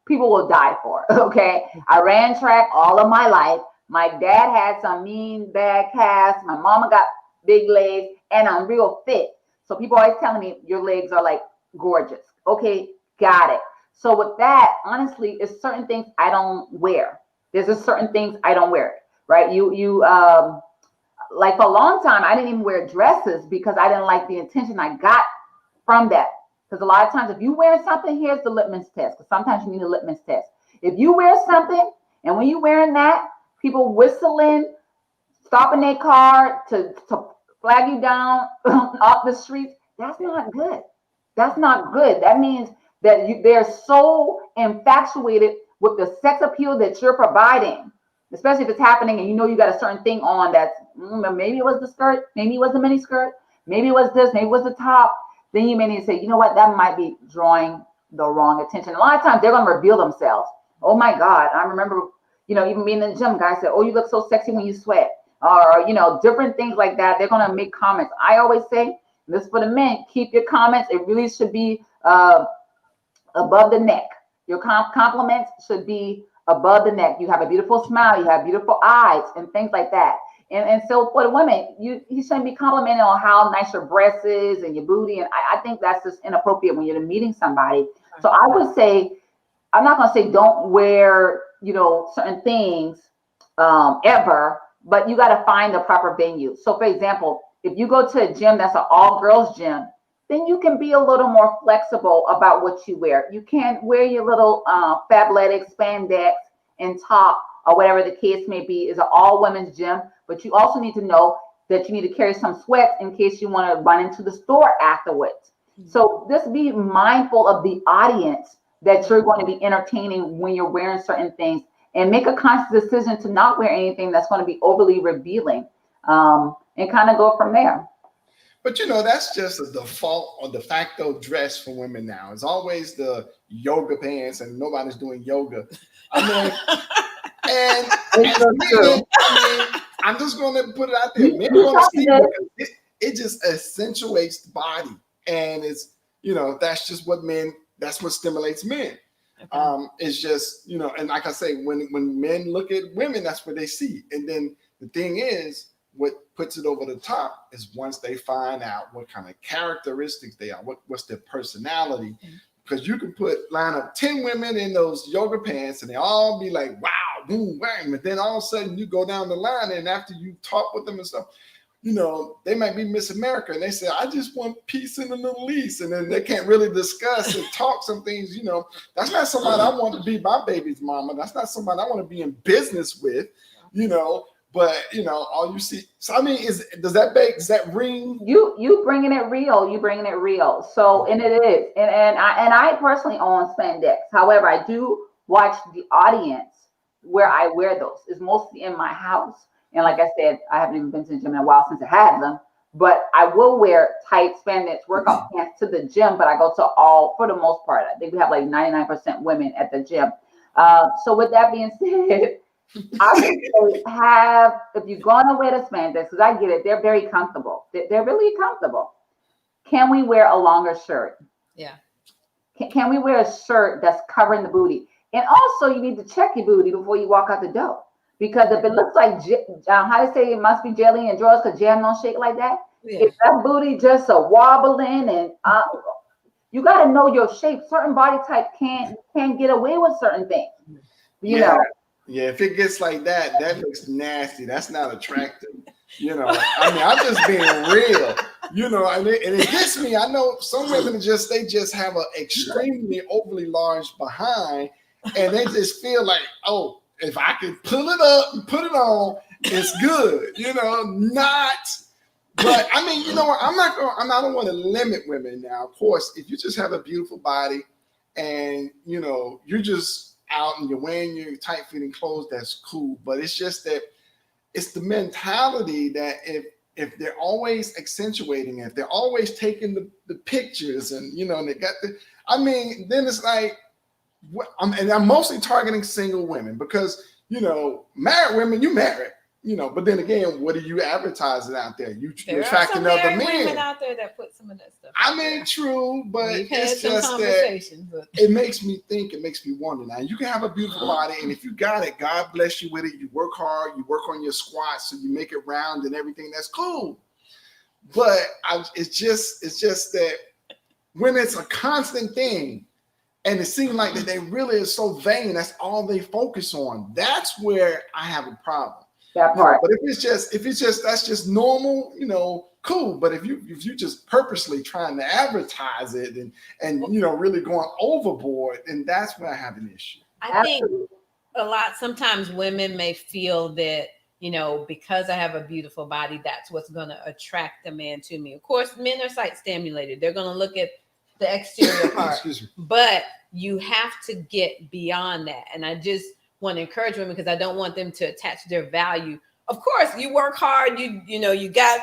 people will die for. Okay, I ran track all of my life. My dad had some mean bad calves. My mama got big legs, and I'm real fit. So people always telling me your legs are like gorgeous. Okay, got it. So with that, honestly, it's certain things I don't wear. There's just certain things I don't wear. Right? You like for a long time, I didn't even wear dresses because I didn't like the attention I got from that. Because a lot of times, if you wear something, here's the litmus test. Because sometimes you need a litmus test. If you wear something, and when you're wearing that, people whistling, stopping their car to flag you down off the streets, that's not good. That's not good. That means that they're so infatuated with the sex appeal that you're providing, especially if it's happening and you got a certain thing on that's maybe it was the skirt, maybe it was the mini skirt, maybe it was this, maybe it was the top. Then you may need to say, you know what, that might be drawing the wrong attention. A lot of times they're going to reveal themselves. Oh my God, I remember, even being in the gym, guys said, oh, you look so sexy when you sweat. Or, different things like that. They're going to make comments. I always say, this for the men, keep your comments. It really should be above the neck. Your compliments should be above the neck. You have a beautiful smile. You have beautiful eyes and things like that. And so for the women, you shouldn't be complimenting on how nice your breast is and your booty. And I think that's just inappropriate when you're meeting somebody. So I would say, I'm not going to say don't wear, certain things ever, but you got to find the proper venue. So for example, if you go to a gym that's an all girls gym, then you can be a little more flexible about what you wear. You can't wear your little Fabletics, spandex, and top, or whatever the case may be. Is an all women's gym, but you also need to know that you need to carry some sweats in case you want to run into the store afterwards. So just be mindful of the audience that you're going to be entertaining when you're wearing certain things, and make a conscious decision to not wear anything that's going to be overly revealing, and kind of go from there. But that's just a default or de facto dress for women now. It's always the yoga pants, and nobody's doing yoga. I'm just going to put it out there. Men are going to see it. It just accentuates the body, and it's that's just what men. That's what stimulates men. Okay. It's just and like I say, when men look at women, that's what they see. And then the thing is, what puts it over the top is once they find out what kind of characteristics they are, what's their personality. Because you can line up 10 women in those yoga pants and they all be like, wow, boom, bang. But then all of a sudden you go down the line, and after you talk with them and stuff, they might be Miss America, and they say, I just want peace in the Middle East. And then they can't really discuss and talk some things, that's not somebody I want to be my baby's mama. That's not somebody I want to be in business with, but all you see. So I mean, does that ring? You bringing it real. So, and it is, and I personally own spandex. However, I do watch the audience where I wear those. It's mostly in my house. And like I said, I haven't even been to the gym in a while since I had them, but I will wear tight spandex workout pants to the gym, but I go to for the most part, I think we have like 99% women at the gym. So with that being said, I would say if you're going to wear the spandex, because I get it, they're very comfortable. They're really comfortable. Can we wear a longer shirt? Yeah. Can we wear a shirt that's covering the booty? And also you need to check your booty before you walk out the door. Because if it looks like, how to say it must be jelly and drawers because jam don't shake like that. Yeah. If that booty just a wobbling and you got to know your shape. Certain body type can't get away with certain things. You know. Yeah, if it gets like that, that looks nasty. That's not attractive. You know, I mean, I'm just being real. You know, and it gets me. I know some women they just have an extremely overly large behind, and they just feel like, oh, if I can pull it up and put it on, it's good. You know, not. But I mean, you know what? I don't want to limit women now. Of course, if you just have a beautiful body, and you know, you're just out and you're wearing your tight fitting clothes, that's cool. But it's just that it's the mentality that if they're always accentuating it, if they're always taking the pictures and, you know, and they got then it's like, and I'm mostly targeting single women because, you know, married women, you married, you know, but then again, what are you advertising out there? You're attracting other men. There are women out there that put some of that stuff. I mean, true, but We've had it's some just conversations. that it makes me think, it makes me wonder. Now, you can have a beautiful body, and if you got it, God bless you with it. You work hard, you work on your squats, so you make it round and everything. That's cool. But it's just that when it's a constant thing, and it seems like that they really are so vain, that's all they focus on. That's where I have a problem. That part. But if it's just that's just normal, you know, cool. But if you just purposely trying to advertise it and you know really going overboard, then that's where I have an issue. I think sometimes women may feel that, you know, because I have a beautiful body, that's what's going to attract a man to me. Of course, men are sight stimulated. They're going to look at the exterior part, but you have to get beyond that. And I just want to encourage women because I don't want them to attach their value. Of course, you work hard. You know, you got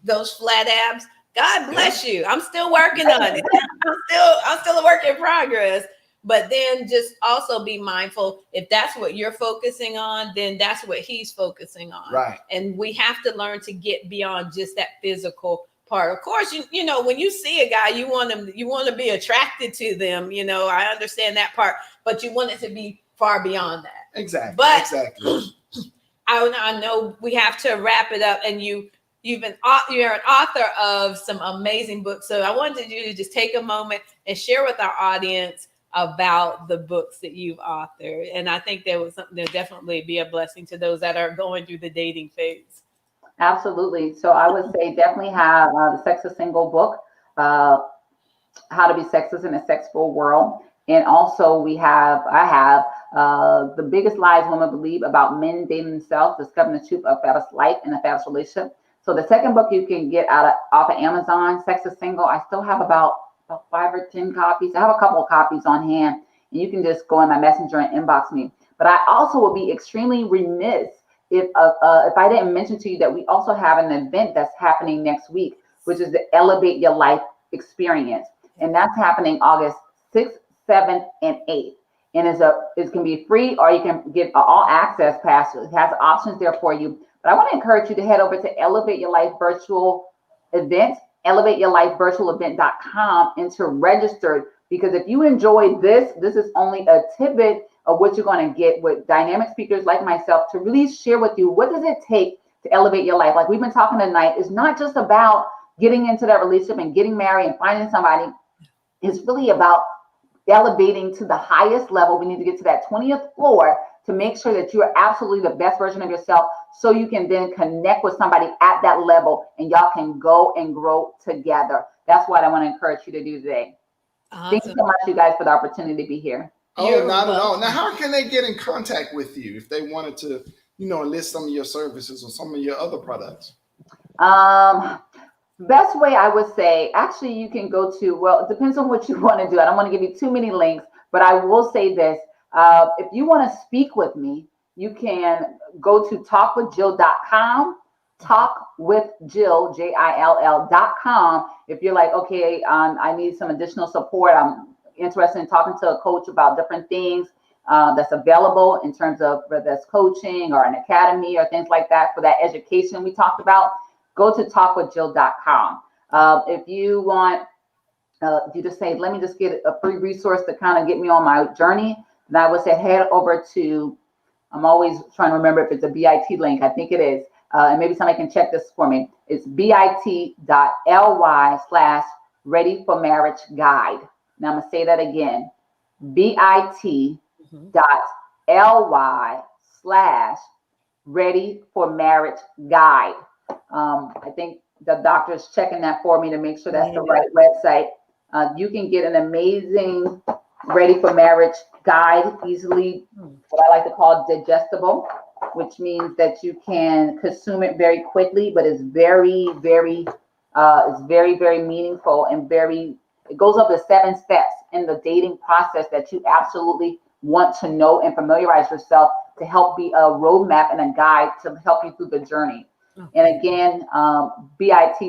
those flat abs. God bless you. I'm still working on it. I'm still a work in progress. But then just also be mindful, if that's what you're focusing on, then that's what he's focusing on. Right. And we have to learn to get beyond just that physical part. Of course, you know, when you see a guy, you want to be attracted to them. You know, I understand that part, but you want it to be far beyond that. Exactly. But exactly. I know we have to wrap it up, and you're an author of some amazing books. So I wanted you to just take a moment and share with our audience about the books that you've authored. And I think there was something that'll definitely be a blessing to those that are going through the dating phase. Absolutely. So I would say definitely have the Sex is Single book, How to Be Sexless in a Sexful World. And also I have The Biggest Lies Women Believe About Men Dating Themselves, Discovering the Truth of Fabulous Life in a Fabulous Relationship. So the second book you can get off of Amazon, Sex is Single. I still have about 5 or 10 copies. I have a couple of copies on hand, and you can just go in my messenger and inbox me. But I also would be extremely remiss if I didn't mention to you that we also have an event that's happening next week, which is the Elevate Your Life Experience. And that's happening August 6th, 7th, and 8th. And it can be free, or you can get an all access pass. It has options there for you. But I want to encourage you to head over to Elevate Your Life Virtual Event, elevateyourlifevirtualevent.com, and to register, because if you enjoy this is only a tidbit of what you're going to get with dynamic speakers like myself to really share with you what does it take to elevate your life. Like we've been talking tonight, it's not just about getting into that relationship and getting married and finding somebody. It's really about elevating to the highest level. We need to get to that 20th floor to make sure that you are absolutely the best version of yourself, so you can then connect with somebody at that level and y'all can go and grow together. That's what I want to encourage you to do today. Awesome. Thank you so much, you guys, for the opportunity to be here. Oh, not at all. Now, how can they get in contact with you if they wanted to, you know, enlist some of your services or some of your other products? Best way I would say, actually, you can go to, well, it depends on what you want to do. I don't want to give you too many links, but I will say this. If you want to speak with me, you can go to talkwithjill.com, talkwithjill, JILL.com. If you're like, okay, I need some additional support, I'm interested in talking to a coach about different things that's available in terms of whether that's coaching or an academy or things like that for that education we talked about, go to talkwithjill.com. If you want, if you just say, let me just get a free resource to kind of get me on my journey, then I would say head over to, I'm always trying to remember if it's a BIT link. I think it is. And maybe somebody can check this for me. It's bit.ly/ready for marriage guide. Now I'm going to say that again. bit.ly/ready for marriage guide. I think the doctor's checking that for me to make sure that's the right website. You can get an amazing ready for marriage guide, easily what I like to call digestible, which means that you can consume it very quickly, but it's very, very meaningful and it goes over 7 steps in the dating process that you absolutely want to know and familiarize yourself to help be a roadmap and a guide to help you through the journey. Okay. And again, bit.ly/ready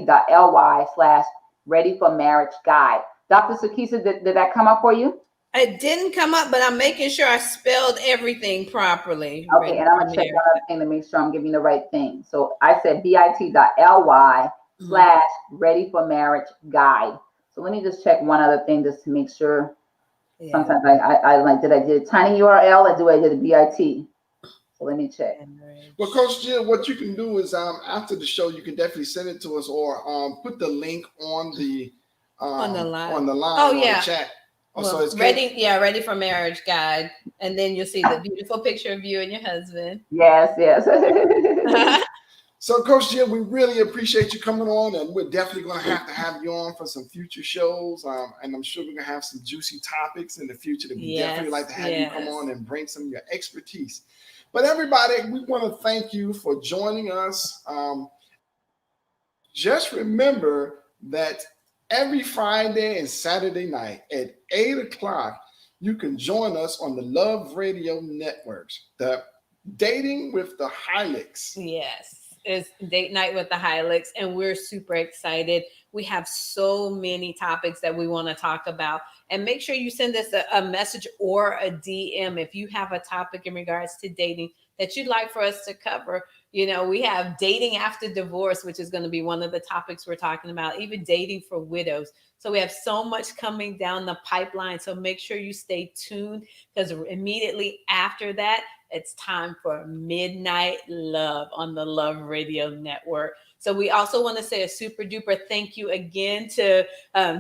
for marriage guide. Dr. Sakisa, did that come up for you? It didn't come up, but I'm making sure I spelled everything properly. Okay, and I'm gonna check one other thing to make sure I'm giving you the right thing. So I said bit.ly/ready for marriage guide. So let me just check one other thing just to make sure. Yeah. Sometimes I like, did I do a tiny URL or do I did a BIT? So let me check. Well, Coach Jill, what you can do is after the show, you can definitely send it to us or put the link on the line. On the chat. Well, so it's ready for marriage guide, and then you'll see the beautiful picture of you and your husband. Yes. So, Coach Jill, we really appreciate you coming on, and we're definitely going to have you on for some future shows. And I'm sure we're going to have some juicy topics in the future that we definitely like to have you come on and bring some of your expertise. But everybody, we want to thank you for joining us. Just remember that every Friday and Saturday night at 8 o'clock, you can join us on the Love Radio Networks, the Dating with the Hylicks. Yes. It's Date Night with the Hylicks, and we're super excited. We have so many topics that we want to talk about, and make sure you send us a message or a DM if you have a topic in regards to dating that you'd like for us to cover. You know, we have dating after divorce, which is going to be one of the topics we're talking about, even dating for widows. So we have so much coming down the pipeline. So make sure you stay tuned, because immediately after that, it's time for Midnight Love on the Love Radio Network. So we also want to say a super duper thank you again to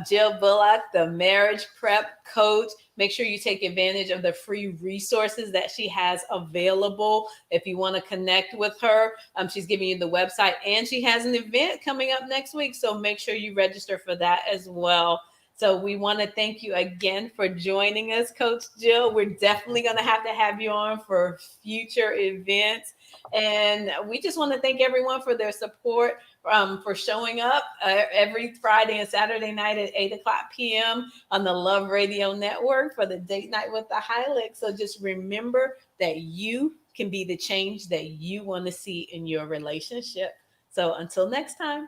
Jill Bullock, the marriage prep coach. Make sure you take advantage of the free resources that she has available. If you want to connect with her, she's giving you the website, and she has an event coming up next week. So make sure you register for that as well. So we want to thank you again for joining us, Coach Jill. We're definitely going to have you on for future events. And we just want to thank everyone for their support, for showing up every Friday and Saturday night at 8 o'clock p.m. on the Love Radio Network for the Date Night with the Hylicks. So just remember that you can be the change that you want to see in your relationship. So until next time.